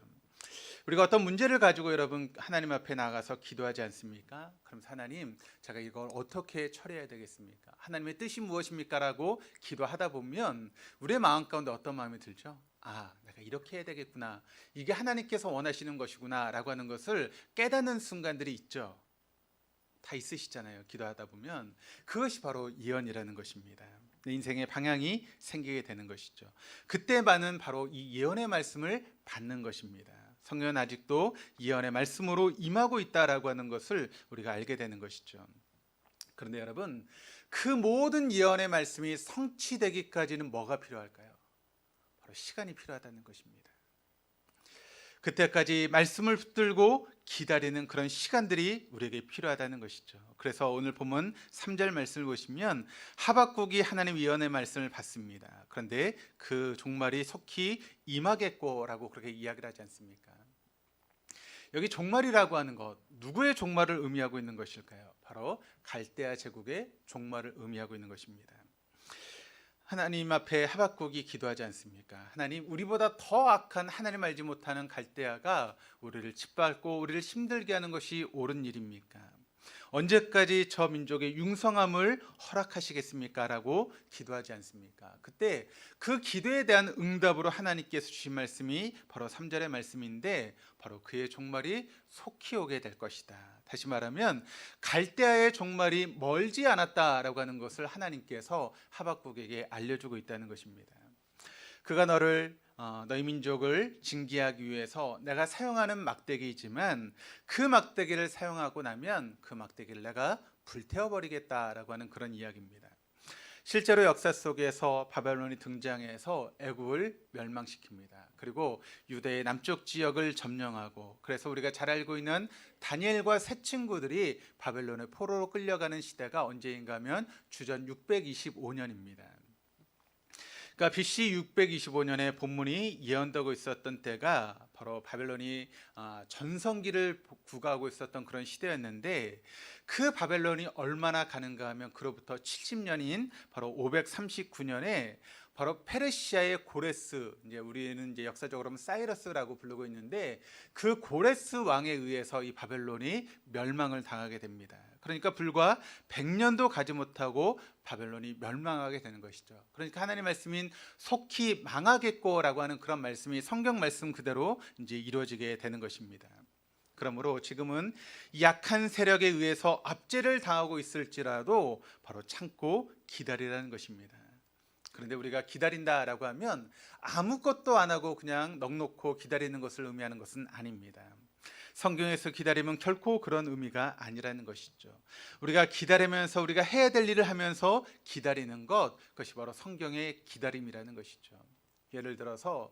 우리가 어떤 문제를 가지고 여러분 하나님 앞에 나가서 기도하지 않습니까? 그럼 하나님, 제가 이걸 어떻게 처리해야 되겠습니까? 하나님의 뜻이 무엇입니까? 라고 기도하다 보면 우리의 마음 가운데 어떤 마음이 들죠? 아, 내가 이렇게 해야 되겠구나, 이게 하나님께서 원하시는 것이구나 라고 하는 것을 깨닫는 순간들이 있죠. 다 있으시잖아요. 기도하다 보면. 그것이 바로 예언이라는 것입니다. 내 인생의 방향이 생기게 되는 것이죠. 그때만은 바로 이 예언의 말씀을 받는 것입니다. 성경은 아직도 예언의 말씀으로 임하고 있다라고 하는 것을 우리가 알게 되는 것이죠. 그런데 여러분, 그 모든 예언의 말씀이 성취되기까지는 뭐가 필요할까요? 바로 시간이 필요하다는 것입니다. 그때까지 말씀을 붙들고 기다리는 그런 시간들이 우리에게 필요하다는 것이죠. 그래서 오늘 본문 3절 말씀을 보시면 하박국이 하나님 예언의 말씀을 받습니다. 그런데 그 종말이 속히 임하겠고라고 그렇게 이야기를 하지 않습니까? 여기 종말이라고 하는 것, 누구의 종말을 의미하고 있는 것일까요? 바로 갈대아 제국의 종말을 의미하고 있는 것입니다. 하나님 앞에 하박국이 기도하지 않습니까? 하나님, 우리보다 더 악한, 하나님 알지 못하는 갈대아가 우리를 짓밟고 우리를 힘들게 하는 것이 옳은 일입니까? 언제까지 저 민족의 융성함을 허락하시겠습니까? 라고 기도하지 않습니까? 그때 그 기도에 대한 응답으로 하나님께서 주신 말씀이 바로 3절의 말씀인데, 바로 그의 종말이 속히 오게 될 것이다. 다시 말하면 갈대아의 종말이 멀지 않았다라고 하는 것을 하나님께서 하박국에게 알려주고 있다는 것입니다. 그가 너희 민족을 징계하기 위해서 내가 사용하는 막대기이지만 그 막대기를 사용하고 나면 그 막대기를 내가 불태워버리겠다라고 하는 그런 이야기입니다. 실제로 역사 속에서 바벨론이 등장해서 애국을 멸망시킵니다. 그리고 유대의 남쪽 지역을 점령하고, 그래서 우리가 잘 알고 있는 다니엘과 세 친구들이 바벨론의 포로로 끌려가는 시대가 언제인가 하면 주전 625년입니다. 그러니까 BC 625년에 본문이 예언되고 있었던 때가 바로 바벨론이 전성기를 구가하고 있었던 그런 시대였는데, 그 바벨론이 얼마나 가는가 하면 그로부터 70년인 바로 539년에 바로 페르시아의 고레스, 이제 우리는 이제 역사적으로 하면 사이러스라고 부르고 있는데, 그 고레스 왕에 의해서 이 바벨론이 멸망을 당하게 됩니다. 그러니까 불과 100년도 가지 못하고 바벨론이 멸망하게 되는 것이죠. 그러니까 하나님의 말씀인 속히 망하겠고라고 하는 그런 말씀이 성경 말씀 그대로 이제 이루어지게 되는 것입니다. 그러므로 지금은 약한 세력에 의해서 압제를 당하고 있을지라도 바로 참고 기다리라는 것입니다. 그런데 우리가 기다린다라고 하면 아무것도 안 하고 그냥 넋놓고 기다리는 것을 의미하는 것은 아닙니다. 성경에서 기다림은 결코 그런 의미가 아니라는 것이죠. 우리가 기다리면서 우리가 해야 될 일을 하면서 기다리는 것, 그것이 바로 성경의 기다림이라는 것이죠. 예를 들어서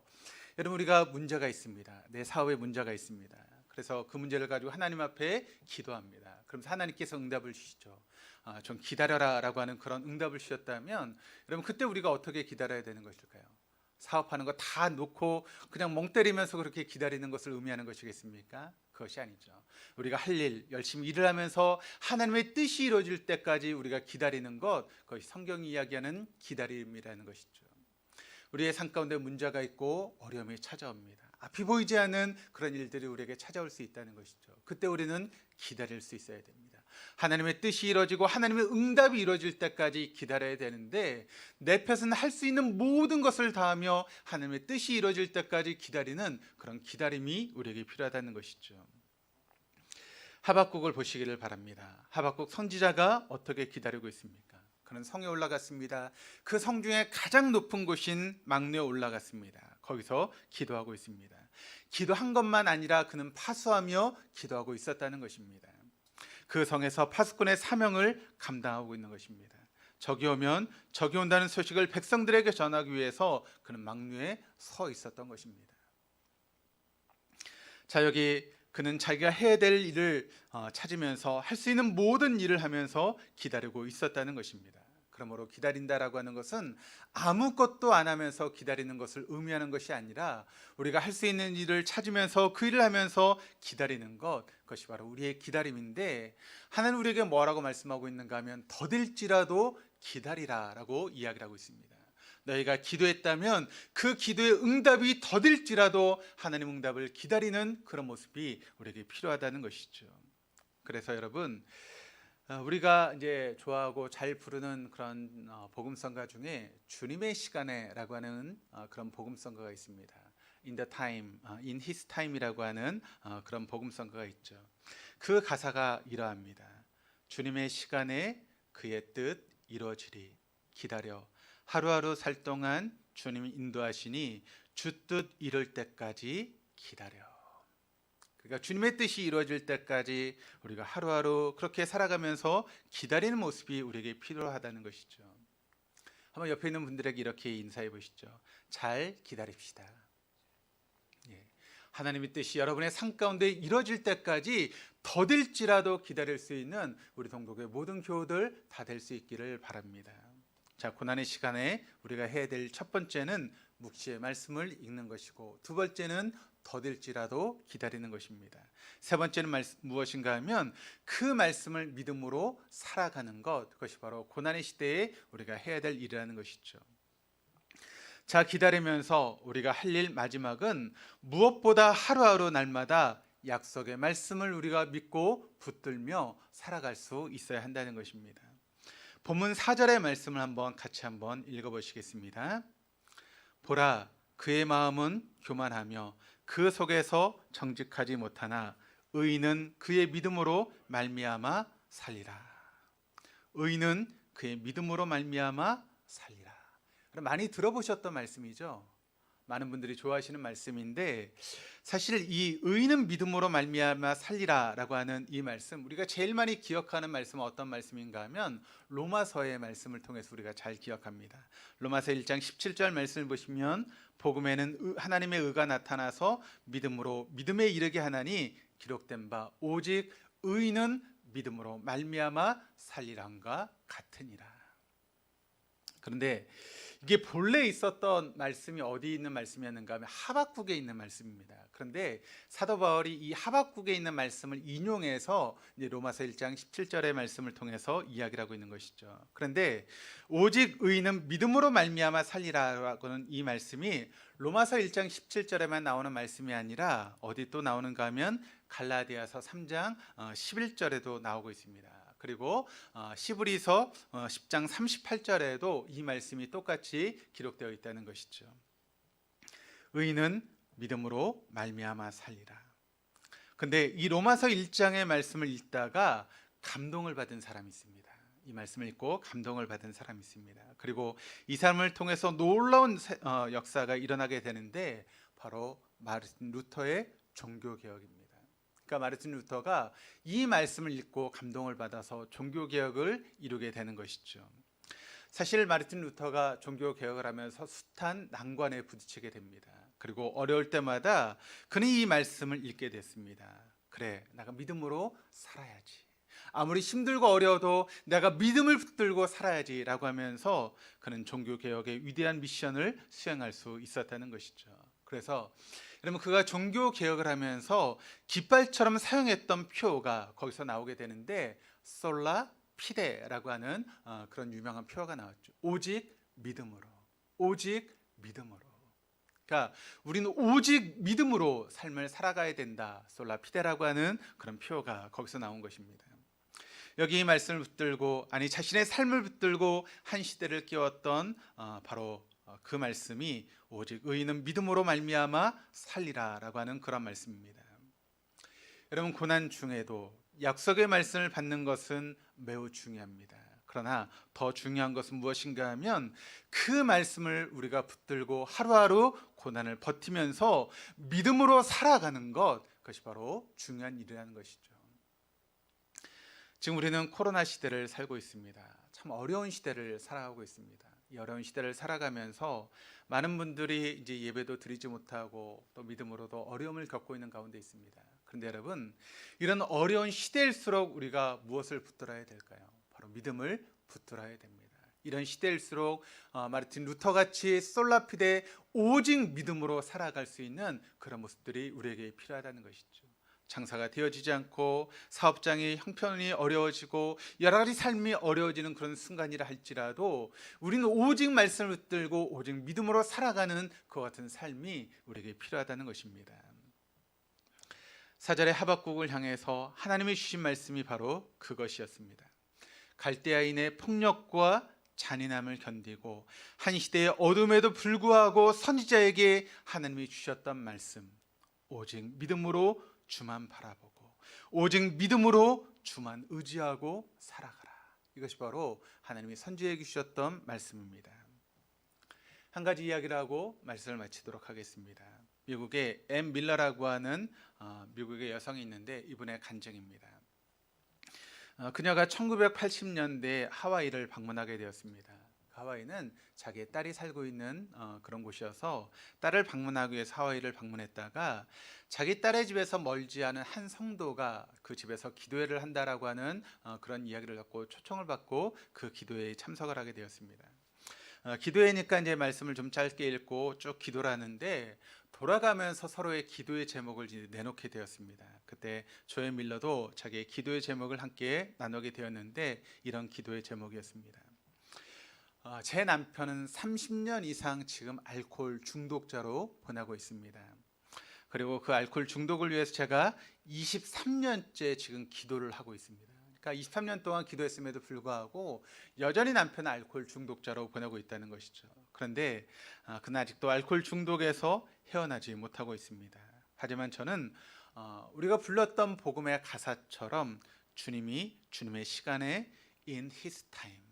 여러분, 우리가 문제가 있습니다. 내 사업에 문제가 있습니다. 그래서 그 문제를 가지고 하나님 앞에 기도합니다. 그럼 하나님께서 응답을 주시죠. 좀 기다려라 라고 하는 그런 응답을 주셨다면, 여러분 그때 우리가 어떻게 기다려야 되는 것일까요? 사업하는 거 다 놓고 그냥 멍 때리면서 그렇게 기다리는 것을 의미하는 것이겠습니까? 그것이 아니죠. 우리가 할 일 열심히 일을 하면서 하나님의 뜻이 이루어질 때까지 우리가 기다리는 것, 그것이 성경이 이야기하는 기다림이라는 것이죠. 우리의 삶 가운데 문제가 있고 어려움이 찾아옵니다. 앞이 보이지 않는 그런 일들이 우리에게 찾아올 수 있다는 것이죠. 그때 우리는 기다릴 수 있어야 됩니다. 하나님의 뜻이 이루어지고 하나님의 응답이 이루어질 때까지 기다려야 되는데, 내 탓은 할 수 있는 모든 것을 다하며 하나님의 뜻이 이루어질 때까지 기다리는 그런 기다림이 우리에게 필요하다는 것이죠. 하박국을 보시기를 바랍니다. 하박국 선지자가 어떻게 기다리고 있습니까? 그는 성에 올라갔습니다. 그 성 중에 가장 높은 곳인 망루에 올라갔습니다. 거기서 기도하고 있습니다. 기도한 것만 아니라 그는 파수하며 기도하고 있었다는 것입니다. 그 성에서 파수꾼의 사명을 감당하고 있는 것입니다. 적이 오면 적이 온다는 소식을 백성들에게 전하기 위해서 그는 망루에 서 있었던 것입니다. 자, 여기 그는 자기가 해야 될 일을 찾으면서 할 수 있는 모든 일을 하면서 기다리고 있었다는 것입니다. 그러므로 기다린다라고 하는 것은 아무것도 안 하면서 기다리는 것을 의미하는 것이 아니라 우리가 할 수 있는 일을 찾으면서 그 일을 하면서 기다리는 것, 그것이 바로 우리의 기다림인데, 하나님 우리에게 뭐라고 말씀하고 있는가 하면 더딜지라도 기다리라라고 이야기를 하고 있습니다. 너희가 기도했다면 그 기도의 응답이 더딜지라도 하나님 응답을 기다리는 그런 모습이 우리에게 필요하다는 것이죠. 그래서 여러분, 우리가 이제 좋아하고 잘 부르는 그런 복음성가 중에 주님의 시간에라고 하는 그런 복음성가가 있습니다. In the time, in His time이라고 하는 그런 복음성가가 있죠. 그 가사가 이러합니다. 주님의 시간에 그의 뜻 이루어지리 기다려 하루하루 살 동안 주님이 인도하시니 주 뜻 이룰 때까지 기다려. 그러니까 주님의 뜻이 이루어질 때까지 우리가 하루하루 그렇게 살아가면서 기다리는 모습이 우리에게 필요하다는 것이죠. 한번 옆에 있는 분들에게 이렇게 인사해 보시죠. 잘 기다립시다. 예. 하나님의 뜻이 여러분의 삶 가운데 이루어질 때까지 더딜지라도 기다릴 수 있는 우리 동독의 모든 교우들 다 될 수 있기를 바랍니다. 자, 고난의 시간에 우리가 해야 될 첫 번째는 묵시의 말씀을 읽는 것이고, 두 번째는 더딜지라도 기다리는 것입니다. 세 번째는 무엇인가 하면 그 말씀을 믿음으로 살아가는 것, 그것이 바로 고난의 시대에 우리가 해야 될 일이라는 것이죠. 자, 기다리면서 우리가 할 일 마지막은 무엇보다 하루하루 날마다 약속의 말씀을 우리가 믿고 붙들며 살아갈 수 있어야 한다는 것입니다. 본문 4절의 말씀을 같이 읽어보시겠습니다. 보라, 그의 마음은 교만하며 그 속에서 정직하지 못하나 의인은 그의 믿음으로 말미암아 살리라. 의인은 그의 믿음으로 말미암아 살리라. 많이 들어보셨던 말씀이죠. 많은 분들이 좋아하시는 말씀인데, 사실 이 의인은 믿음으로 말미암아 살리라라고 하는 이 말씀, 우리가 제일 많이 기억하는 말씀은 어떤 말씀인가 하면 로마서의 말씀을 통해서 우리가 잘 기억합니다. 로마서 1장 17절 말씀을 보시면 복음에는 하나님의 의가 나타나서 믿음으로 믿음에 이르게 하나니 기록된 바 오직 의인은 믿음으로 말미암아 살리란과 같으니라. 그런데 이게 본래 있었던 말씀이 어디 있는 말씀이었는가 하면 하박국에 있는 말씀입니다. 그런데 사도 바울이 이 하박국에 있는 말씀을 인용해서 이제 로마서 1장 17절의 말씀을 통해서 이야기를 하고 있는 것이죠. 그런데 오직 의인은 믿음으로 말미암아 살리라라고는 이 말씀이 로마서 1장 17절에만 나오는 말씀이 아니라 어디 또 나오는가 하면 갈라디아서 3장 11절에도 나오고 있습니다. 그리고 시브리서 10장 38절에도 이 말씀이 똑같이 기록되어 있다는 것이죠. 의인은 믿음으로 말미암아 살리라. 근데 이 로마서 1장의 말씀을 읽다가 감동을 받은 사람이 있습니다. 이 말씀을 읽고 감동을 받은 사람이 있습니다. 그리고 이 사람을 통해서 놀라운 역사가 일어나게 되는데 바로 마르틴 루터의 종교개혁입니다. 그러니까 마르틴 루터가 이 말씀을 읽고 감동을 받아서 종교개혁을 이루게 되는 것이죠. 사실 마르틴 루터가 종교개혁을 하면서 숱한 난관에 부딪히게 됩니다. 그리고 어려울 때마다 그는 이 말씀을 읽게 됐습니다. 그래, 내가 믿음으로 살아야지. 아무리 힘들고 어려워도 내가 믿음을 붙들고 살아야지 라고 하면서 그는 종교개혁의 위대한 미션을 수행할 수 있었다는 것이죠. 그래서 여러분, 그가 종교개혁을 하면서 깃발처럼 사용했던 표가 거기서 나오게 되는데 솔라 피데라고 하는 그런 유명한 표가 나왔죠. 오직 믿음으로, 오직 믿음으로. 그러니까 우리는 오직 믿음으로 삶을 살아가야 된다. 솔라 피데라고 하는 그런 표가 거기서 나온 것입니다. 여기 이 말씀을 붙들고, 자신의 삶을 붙들고 한 시대를 깨웠던 바로 그 말씀이 오직 의인은 믿음으로 말미암아 살리라라고 하는 그런 말씀입니다. 여러분, 고난 중에도 약속의 말씀을 받는 것은 매우 중요합니다. 그러나 더 중요한 것은 무엇인가 하면 그 말씀을 우리가 붙들고 하루하루 고난을 버티면서 믿음으로 살아가는 것, 그것이 바로 중요한 일이라는 것이죠. 지금 우리는 코로나 시대를 살고 있습니다. 참 어려운 시대를 살아가고 있습니다. 이 어려운 시대를 살아가면서 많은 분들이 이제 예배도 드리지 못하고 또 믿음으로도 어려움을 겪고 있는 가운데 있습니다. 그런데 여러분, 이런 어려운 시대일수록 우리가 무엇을 붙들어야 될까요? 바로 믿음을 붙들어야 됩니다. 이런 시대일수록 마르틴 루터 같이 솔라피데 오직 믿음으로 살아갈 수 있는 그런 모습들이 우리에게 필요하다는 것이죠. 장사가 되어지지 않고 사업장이 형편이 어려워지고 여러 가지 삶이 어려워지는 그런 순간이라 할지라도 우리는 오직 말씀을 붙들고 오직 믿음으로 살아가는 그와 같은 삶이 우리에게 필요하다는 것입니다. 4절의 하박국을 향해서 하나님이 주신 말씀이 바로 그것이었습니다. 갈대아인의 폭력과 잔인함을 견디고 한 시대의 어둠에도 불구하고 선지자에게 하나님이 주셨던 말씀, 오직 믿음으로 주만 바라보고 오직 믿음으로 주만 의지하고 살아가라. 이것이 바로 하나님이 선지자에게 주셨던 말씀입니다. 한 가지 이야기를 하고 말씀을 마치도록 하겠습니다. 미국의 엠 밀러라고 하는 미국의 여성이 있는데 이분의 간증입니다. 그녀가 1980년대에 하와이를 방문하게 되었습니다. 하와이는 자기의 딸이 살고 있는 그런 곳이어서 딸을 방문하기 위해서 하와이를 방문했다가 자기 딸의 집에서 멀지 않은 한 성도가 그 집에서 기도회를 한다라고 하는 그런 이야기를 갖고 초청을 받고 그 기도회에 참석을 하게 되었습니다. 기도회니까 이제 말씀을 좀 짧게 읽고 쭉 기도를 하는데 돌아가면서 서로의 기도의 제목을 내놓게 되었습니다. 그때 조엘 밀러도 자기의 기도의 제목을 함께 나누게 되었는데 이런 기도의 제목이었습니다. 제 남편은 30년 이상 지금 알코올 중독자로 보내고 있습니다. 그리고 그 알코올 중독을 위해서 제가 23년째 지금 기도를 하고 있습니다. 그러니까 23년 동안 기도했음에도 불구하고 여전히 남편은 알코올 중독자로 보내고 있다는 것이죠. 그런데 그는 아직도 알코올 중독에서 헤어나지 못하고 있습니다. 하지만 저는 우리가 불렀던 복음의 가사처럼 주님이 주님의 시간에 in his time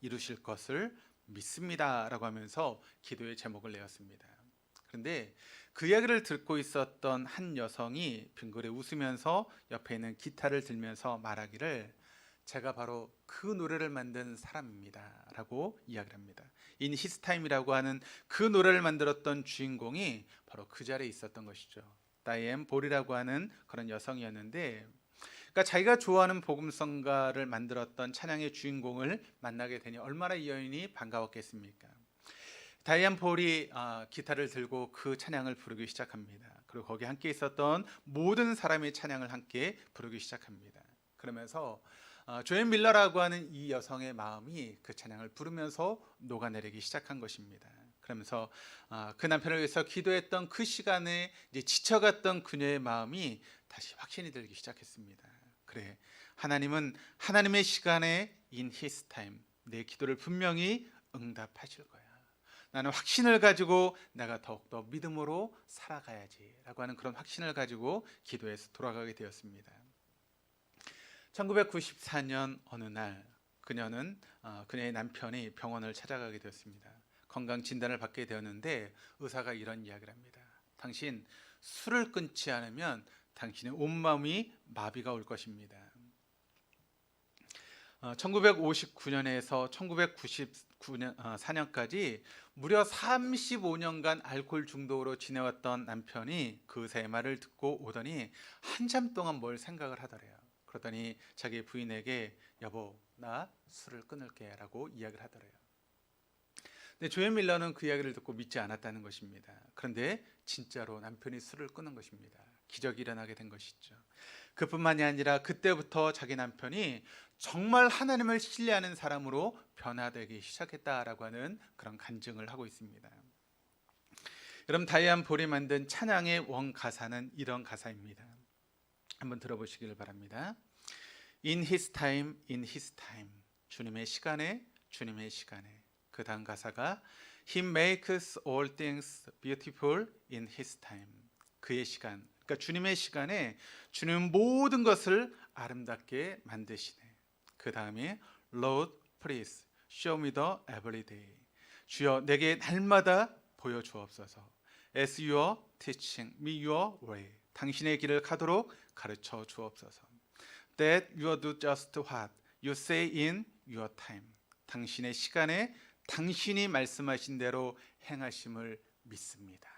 이루실 것을 믿습니다라고 하면서 기도의 제목을 내었습니다. 그런데 그 이야기를 듣고 있었던 한 여성이 빙그레 웃으면서 옆에 있는 기타를 들면서 말하기를 제가 바로 그 노래를 만든 사람입니다 라고 이야기를 합니다. In His Time이라고 하는 그 노래를 만들었던 주인공이 바로 그 자리에 있었던 것이죠. 다이앤 볼이라고 하는 그런 여성이었는데 그러니까 자기가 좋아하는 복음성가를 만들었던 찬양의 주인공을 만나게 되니 얼마나 이 여인이 반가웠겠습니까? 다이앤 볼이 기타를 들고 그 찬양을 부르기 시작합니다. 그리고 거기 함께 있었던 모든 사람이 찬양을 함께 부르기 시작합니다. 그러면서 조엘 밀러라고 하는 이 여성의 마음이 그 찬양을 부르면서 녹아내리기 시작한 것입니다. 그러면서 그 남편을 위해서 기도했던 그 시간에 이제 지쳐갔던 그녀의 마음이 다시 확신이 들기 시작했습니다. 그래, 하나님은 하나님의 시간에 in His time 내 기도를 분명히 응답하실 거야. 나는 확신을 가지고 내가 더욱더 믿음으로 살아가야지라고 하는 그런 확신을 가지고 기도해서 돌아가게 되었습니다. 1994년 어느 날 그녀는 그녀의 남편이 병원을 찾아가게 되었습니다. 건강 진단을 받게 되었는데 의사가 이런 이야기를 합니다. 당신 술을 끊지 않으면 당신의 온몸이 마비가 올 것입니다. 1959년에서 1994년까지 무려 35년간 알코올 중독으로 지내왔던 남편이 그 의사의 말을 듣고 오더니 한참 동안 뭘 생각을 하더래요. 그러더니 자기 부인에게 여보 나 술을 끊을게 라고 이야기를 하더래요. 근데 조엘 밀러는 그 이야기를 듣고 믿지 않았다는 것입니다. 그런데 진짜로 남편이 술을 끊은 것입니다. 기적이 일어나게 된 것이죠. 그뿐만이 아니라 그때부터 자기 남편이 정말 하나님을 신뢰하는 사람으로 변화되기 시작했다라고 하는 그런 간증을 하고 있습니다. 여러분 다이앤 볼이 만든 찬양의 원 가사는 이런 가사입니다. 한번 들어보시길 바랍니다. In His time, in His time. 주님의 시간에, 주님의 시간에. 그 다음 가사가 He makes all things beautiful in His time. 그의 시간. 그러니까 주님의 시간에 주님은 모든 것을 아름답게 만드시네. 그 다음에 Lord, please show me the every day. 주여 내게 날마다 보여주옵소서. As you are teaching me your way. 당신의 길을 가도록 가르쳐 주옵소서. That you do just what you say in your time. 당신의 시간에 당신이 말씀하신 대로 행하심을 믿습니다.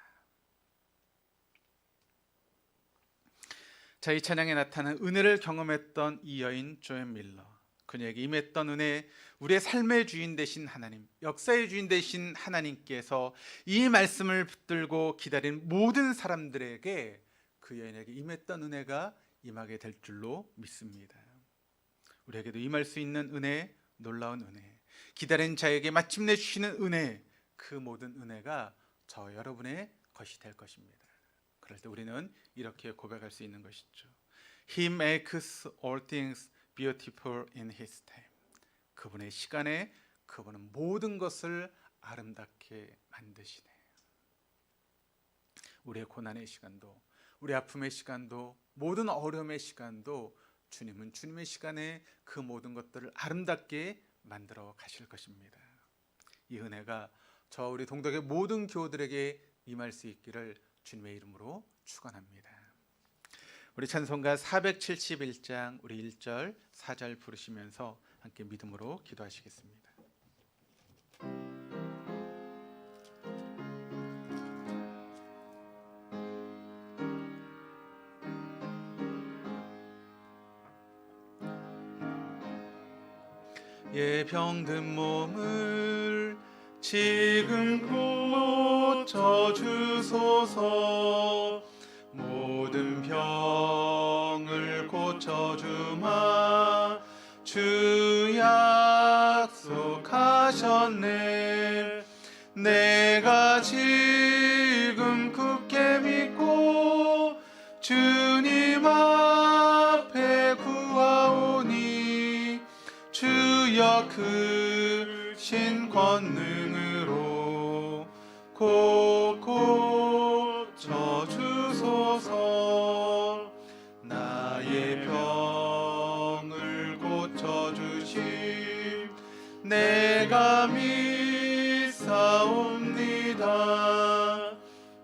자, 이 찬양에 나타난 은혜를 경험했던 이 여인 조엘 밀러. 그녀에게 임했던 은혜, 우리의 삶의 주인 되신 하나님, 역사의 주인 되신 하나님께서 이 말씀을 붙들고 기다린 모든 사람들에게 그 여인에게 임했던 은혜가 임하게 될 줄로 믿습니다. 우리에게도 임할 수 있는 은혜, 놀라운 은혜, 기다린 자에게 마침내 주시는 은혜, 그 모든 은혜가 저 여러분의 것이 될 것입니다. 그럴 때 우리는 이렇게 고백할 수 있는 것이죠. He makes all things beautiful in His time. 그분의 시간에 그분은 모든 것을 아름답게 만드시네. 우리의 고난의 시간도, 우리 아픔의 시간도, 모든 어려움의 시간도 주님은 주님의 시간에 그 모든 것들을 아름답게 만들어 가실 것입니다. 이 은혜가 저 우리 동덕의 모든 교우들에게 임할 수 있기를 주님의 이름으로 축원합니다. 우리 찬송가 471장 우리 1절 4절 부르시면서 함께 믿음으로 기도하시겠습니다. 예 병든 몸을 지금 고쳐주소서. 모든 병을 고쳐주마 주 약속하셨네. 내가 지금 굳게 믿고 주님 앞에 구하오니 주여 크신 권능으로 곧 고쳐주소서. 나의 병을 고쳐주심 내가 믿사옵니다.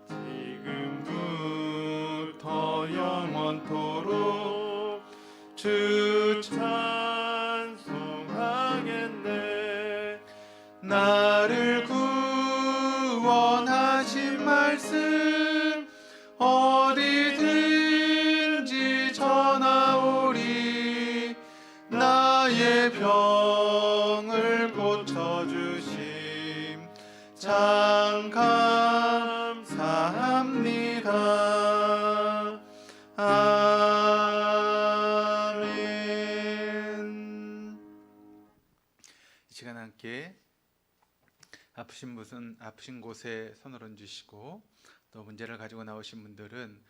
지금부터 영원토록 주 찬송하겠네. 나를 구원하신 말씀 어디든지 전하오리. 나의 병을 고쳐주심 참 감사합니다. 아멘. 이 시간 함께 아프신 곳에 손을 얹으시고 또 문제를 가지고 나오신 분들은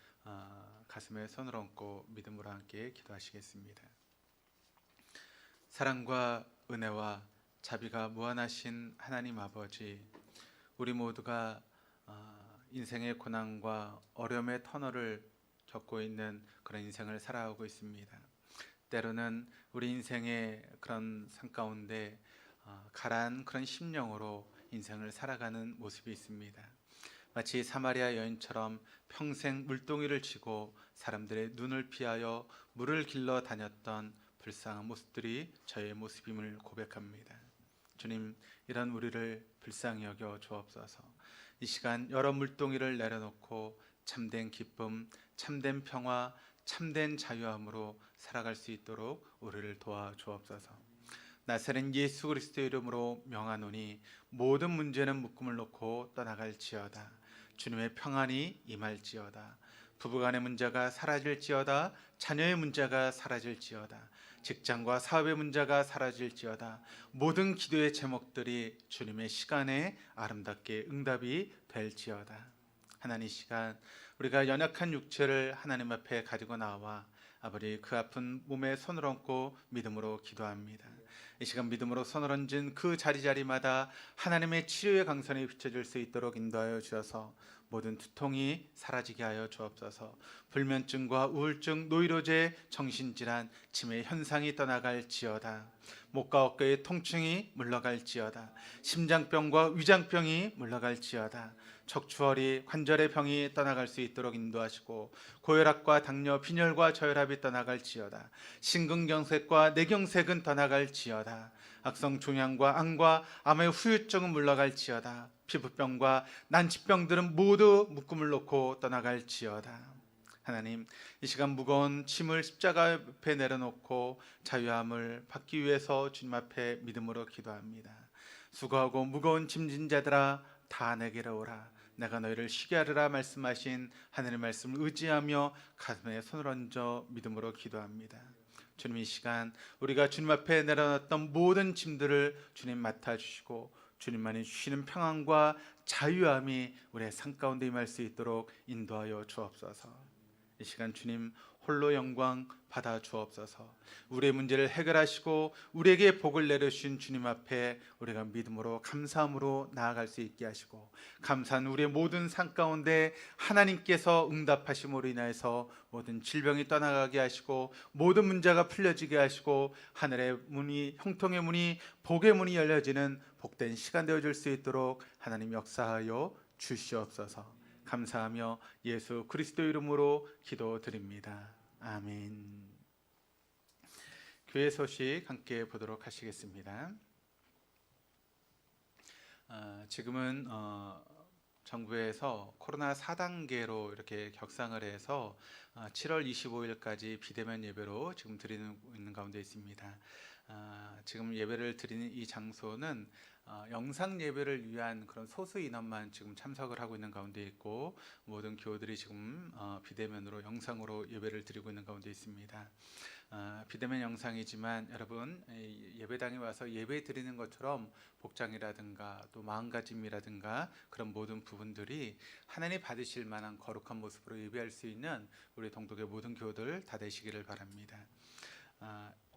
가슴에 손을 얹고 믿음으로 함께 기도하시겠습니다. 사랑과 은혜와 자비가 무한하신 하나님 아버지, 우리 모두가 인생의 고난과 어려움의 터널을 겪고 있는 그런 인생을 살아가고 있습니다. 때로는 우리 인생의 그런 삶 가운데 가라앉은 그런 심령으로 인생을 살아가는 모습이 있습니다. 마치 사마리아 여인처럼 평생 물동이를 쥐고 사람들의 눈을 피하여 물을 길러 다녔던 불쌍한 모습들이 저의 모습임을 고백합니다. 주님, 이런 우리를 불쌍히 여겨 주옵소서. 이 시간 여러 물동이를 내려놓고 참된 기쁨, 참된 평화, 참된 자유함으로 살아갈 수 있도록 우리를 도와주옵소서. 나사렛 예수 그리스도의 이름으로 명하노니 모든 문제는 묶음을 놓고 떠나갈지어다. 주님의 평안이 임할지어다. 부부간의 문제가 사라질지어다. 자녀의 문제가 사라질지어다. 직장과 사업의 문제가 사라질지어다. 모든 기도의 제목들이 주님의 시간에 아름답게 응답이 될지어다. 하나님, 이 시간 우리가 연약한 육체를 하나님 앞에 가지고 나와 아버지 그 아픈 몸에 손을 얹고 믿음으로 기도합니다. 이 시간 믿음으로 손을 얹은 그 자리마다 하나님의 치료의 강선이 비춰질 수 있도록 인도하여 주셔서 모든 두통이 사라지게 하여 주옵소서. 불면증과 우울증, 노이로제, 정신질환, 치매 현상이 떠나갈지어다. 목과 어깨의 통증이 물러갈지어다. 심장병과 위장병이 물러갈지어다. 척추허리, 관절의 병이 떠나갈 수 있도록 인도하시고 고혈압과 당뇨, 빈혈과 저혈압이 떠나갈지어다. 심근경색과 뇌경색은 떠나갈지어다. 악성 종양과 암과 암의 후유증은 물러갈지어다. 피부병과 난치병들은 모두 묶음을 놓고 떠나갈지어다. 하나님, 이 시간 무거운 짐을 십자가 앞에 내려놓고 자유함을 받기 위해서 주님 앞에 믿음으로 기도합니다. 수고하고 무거운 짐진 자들아 다 내게로 오라. 내가 너희를 쉬게 하리라 말씀하신 하늘의 말씀을 의지하며 가슴에 손을 얹어 믿음으로 기도합니다. 주님, 이 시간 우리가 주님 앞에 내려놨던 모든 짐들을 주님 맡아주시고 주님만이 주시는 평안과 자유함이 우리의 삶 가운데 임할 수 있도록 인도하여 주옵소서. 이 시간 주님 홀로 영광 받아 주옵소서. 우리의 문제를 해결하시고 우리에게 복을 내려주신 주님 앞에 우리가 믿음으로 감사함으로 나아갈 수 있게 하시고, 감사한 우리의 모든 삶 가운데 하나님께서 응답하심으로 인하여서 모든 질병이 떠나가게 하시고 모든 문제가 풀려지게 하시고 하늘의 문이, 형통의 문이, 복의 문이 열려지는 복된 시간 되어줄 수 있도록 하나님 역사하여 주시옵소서. 감사하며 예수 그리스도 이름으로 기도드립니다. 아멘. 교회 소식 함께 보도록 하시겠습니다. 지금은 정부에서 코로나 4단계로 이렇게 격상을 해서 7월 25일까지 비대면 예배로 지금 드리는 있는 가운데 있습니다. 지금 예배를 드리는 이 장소는 영상 예배를 위한 그런 소수 인원만 지금 참석을 하고 있는 가운데 있고, 모든 교우들이 지금 비대면으로 영상으로 예배를 드리고 있는 가운데 있습니다. 비대면 영상이지만 여러분, 예배당에 와서 예배 드리는 것처럼 복장이라든가 또 마음가짐이라든가 그런 모든 부분들이 하나님 받으실 만한 거룩한 모습으로 예배할 수 있는 우리 동독의 모든 교우들 다 되시기를 바랍니다.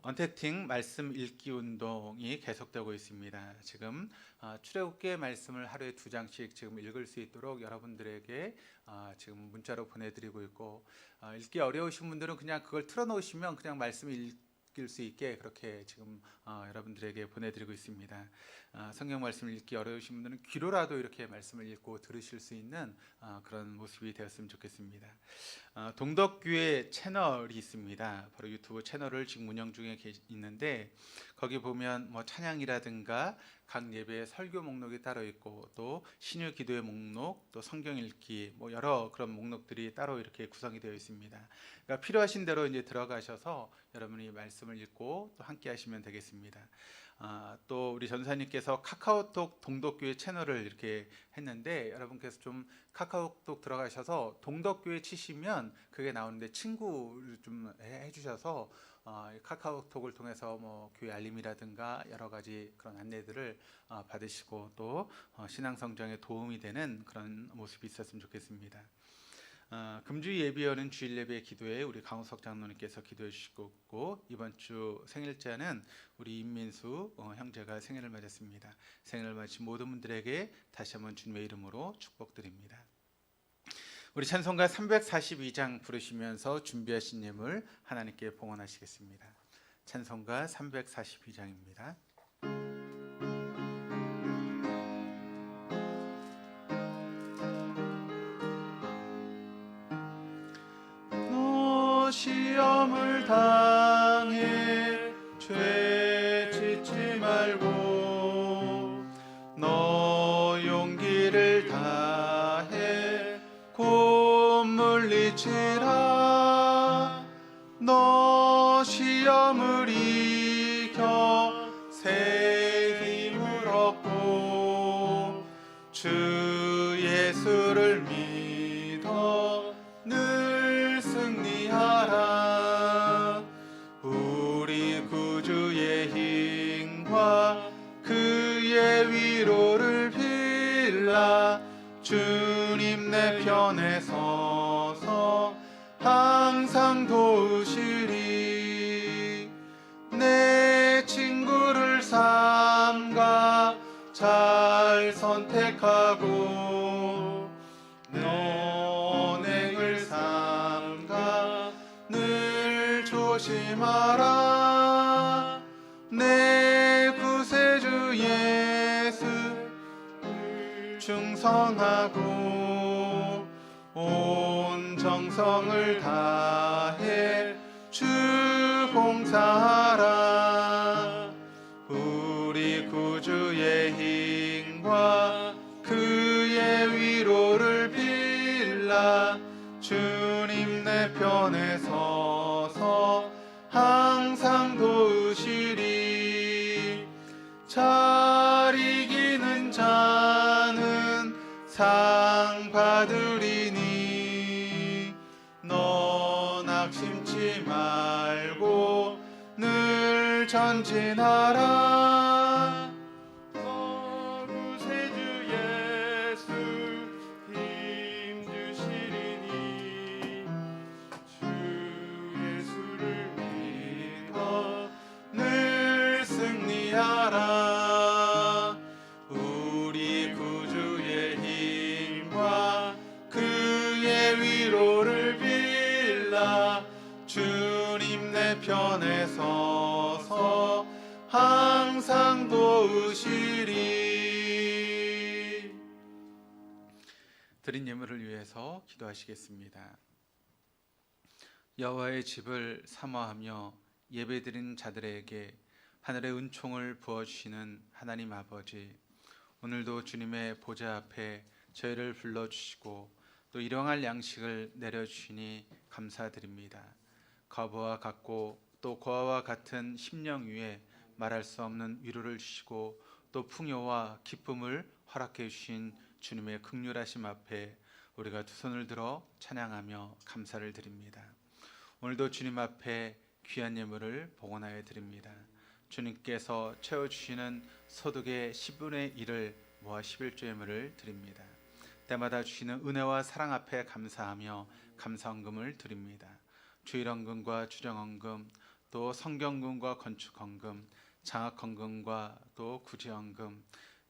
언택팅 말씀 읽기 운동이 계속되고 있습니다. 지금 출애굽기의 말씀을 하루에 2장씩 지금 읽을 수 있도록 여러분들에게 지금 문자로 보내드리고 있고, 읽기 어려우신 분들은 그냥 그걸 틀어놓으시면 그냥 말씀을 읽을 수 있게 그렇게 지금 여러분들에게 보내드리고 있습니다. 성경 말씀을 읽기 어려우신 분들은 귀로라도 이렇게 말씀을 읽고 들으실 수 있는 그런 모습이 되었으면 좋겠습니다. 동덕교회 채널이 있습니다. 바로 유튜브 채널을 지금 운영 중에 있는데, 거기 보면 뭐 찬양이라든가 각 예배의 설교 목록이 따로 있고, 또 신유 기도의 목록, 또 성경 읽기, 뭐 여러 그런 목록들이 따로 이렇게 구성이 되어 있습니다. 그러니까 필요하신 대로 이제 들어가셔서 여러분이 말씀을 읽고 또 함께 하시면 되겠습니다. 또 우리 전사님께서 카카오톡 동덕교회 채널을 이렇게 했는데, 여러분께서 좀 카카오톡 들어가셔서 동덕교회 치시면 그게 나오는데 친구를 좀 해주셔서 카카오톡을 통해서 뭐 교회 알림이라든가 여러 가지 그런 안내들을 받으시고 또 신앙 성장에 도움이 되는 그런 모습이 있었으면 좋겠습니다. 금주 예비여는 주일 예배 기도에 우리 강우석 장로님께서 기도해 주시고 있고, 이번 주 생일자는 우리 임민수 형제가 생일을 맞았습니다. 생일을 맞으신 모든 분들에게 다시 한번 주님의 이름으로 축복드립니다. 우리 찬송가 342장 부르시면서 준비하신 예물 하나님께 봉헌하시겠습니다. 찬송가 342장입니다. 시험을 당해 죄 짓지 말고 너 용기를 다해 곧 물리치라. 너 시험을 이겨 새 힘을 얻고 주 예수를 믿어 늘 승리하라. 우리 구주의 힘과 그의 위로를 빌라. 주님 내 편에 서서 항상 도우시리. 내 친구를 삼가 잘 선택하고 언행을 삼가 늘 조심하라. 내 구세주 예수 충성하고 온 정성을 다해 주 봉사하라. 우리 구주의 힘과 그의 위로를 빌라. 주님 내 항상 도우시리. 잘 이기는 자는 상 받으리니. 너 낙심치 말고 늘 전진하라. 구세주 예수 힘주시리니. 주 예수를 믿어 늘 승리하라. 우리 구주의 힘과 그의 위로를 빌라. 주님 내 편에 서서 항상 도우시리. 드린 예물을 위해서 기도하시겠습니다. 여호와의 집을 사모하며 예배드린 자들에게 하늘의 은총을 부어주시는 하나님 아버지, 오늘도 주님의 보좌 앞에 저희를 불러주시고 또 일용할 양식을 내려주시니 감사드립니다. 거부와 같고 또 고아와 같은 심령 위에 말할 수 없는 위로를 주시고 또 풍요와 기쁨을 허락해 주신 주님의 긍휼하심 앞에 우리가 두 손을 들어 찬양하며 감사를 드립니다. 오늘도 주님 앞에 귀한 예물을 봉헌하여 드립니다. 주님께서 채워주시는 소득의 10분의 1을 모아 11조 예물을 드립니다. 때마다 주시는 은혜와 사랑 앞에 감사하며 감사헌금을 드립니다. 주일헌금과 주정헌금, 또 성경헌금과 건축헌금, 장학헌금과 또 구제헌금,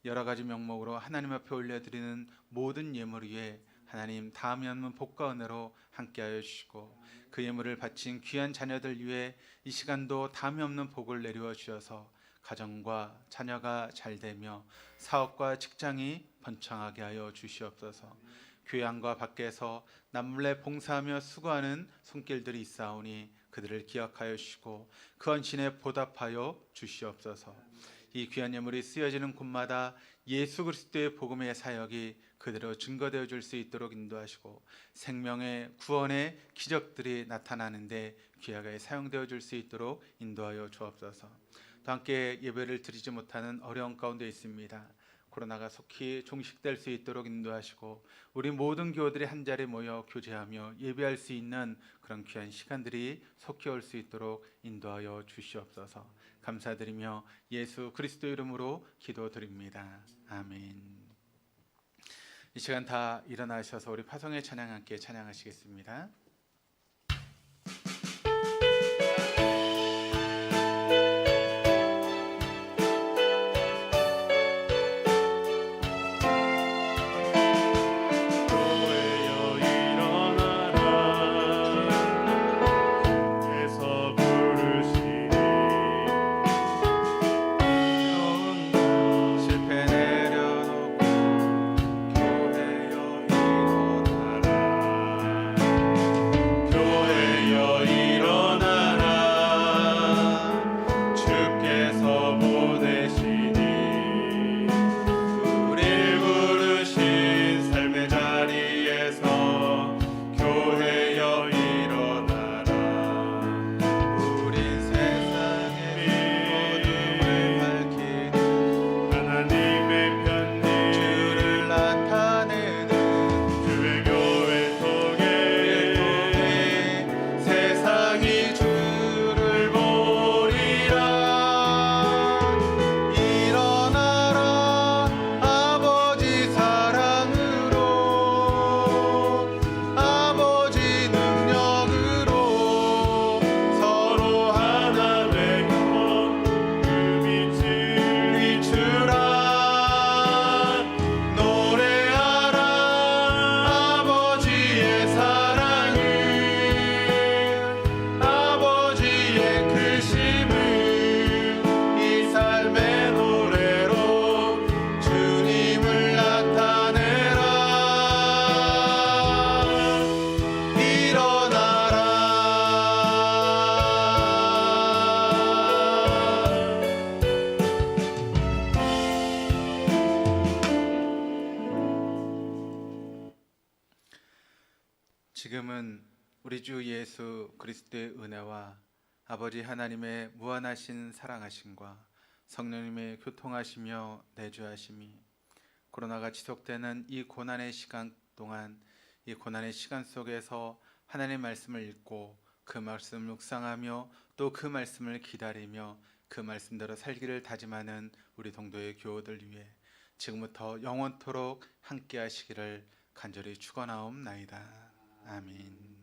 여러 가지 명목으로 하나님 앞에 올려드리는 모든 예물 위에 하나님 다함이 없는 복과 은혜로 함께하여 주시고, 그 예물을 바친 귀한 자녀들 위해 이 시간도 다함이 없는 복을 내리워 주셔서 가정과 자녀가 잘되며 사업과 직장이 번창하게 하여 주시옵소서. 교회 안과 밖에서 남몰래 봉사하며 수고하는 손길들이 있사오니 그들을 기억하여 주시고 그 헌신에 보답하여 주시옵소서. 이 귀한 예물이 쓰여지는 곳마다 예수 그리스도의 복음의 사역이 그대로 증거되어 줄 수 있도록 인도하시고 생명의 구원의 기적들이 나타나는데 귀하게 사용되어 줄 수 있도록 인도하여 주옵소서. 또 함께 예배를 드리지 못하는 어려운 가운데 있습니다. 코로나가 속히 종식될 수 있도록 인도하시고 우리 모든 교우들이 한자리에 모여 교제하며 예배할 수 있는 그런 귀한 시간들이 속히 올 수 있도록 인도하여 주시옵소서. 감사드리며 예수 그리스도 이름으로 기도드립니다. 아멘. 이 시간 다 일어나셔서 우리 파송의 찬양 함께 찬양하시겠습니다. 지금은 우리 주 예수 그리스도의 은혜와 아버지 하나님의 무한하신 사랑하심과 성령님의 교통하시며 내주하심이 코로나가 지속되는 이 고난의 시간 동안 이 고난의 시간 속에서 하나님의 말씀을 읽고 그 말씀을 묵상하며 또 그 말씀을 기다리며 그 말씀대로 살기를 다짐하는 우리 동도의 교우들 위해 지금부터 영원토록 함께 하시기를 간절히 축원하옵나이다. 아멘.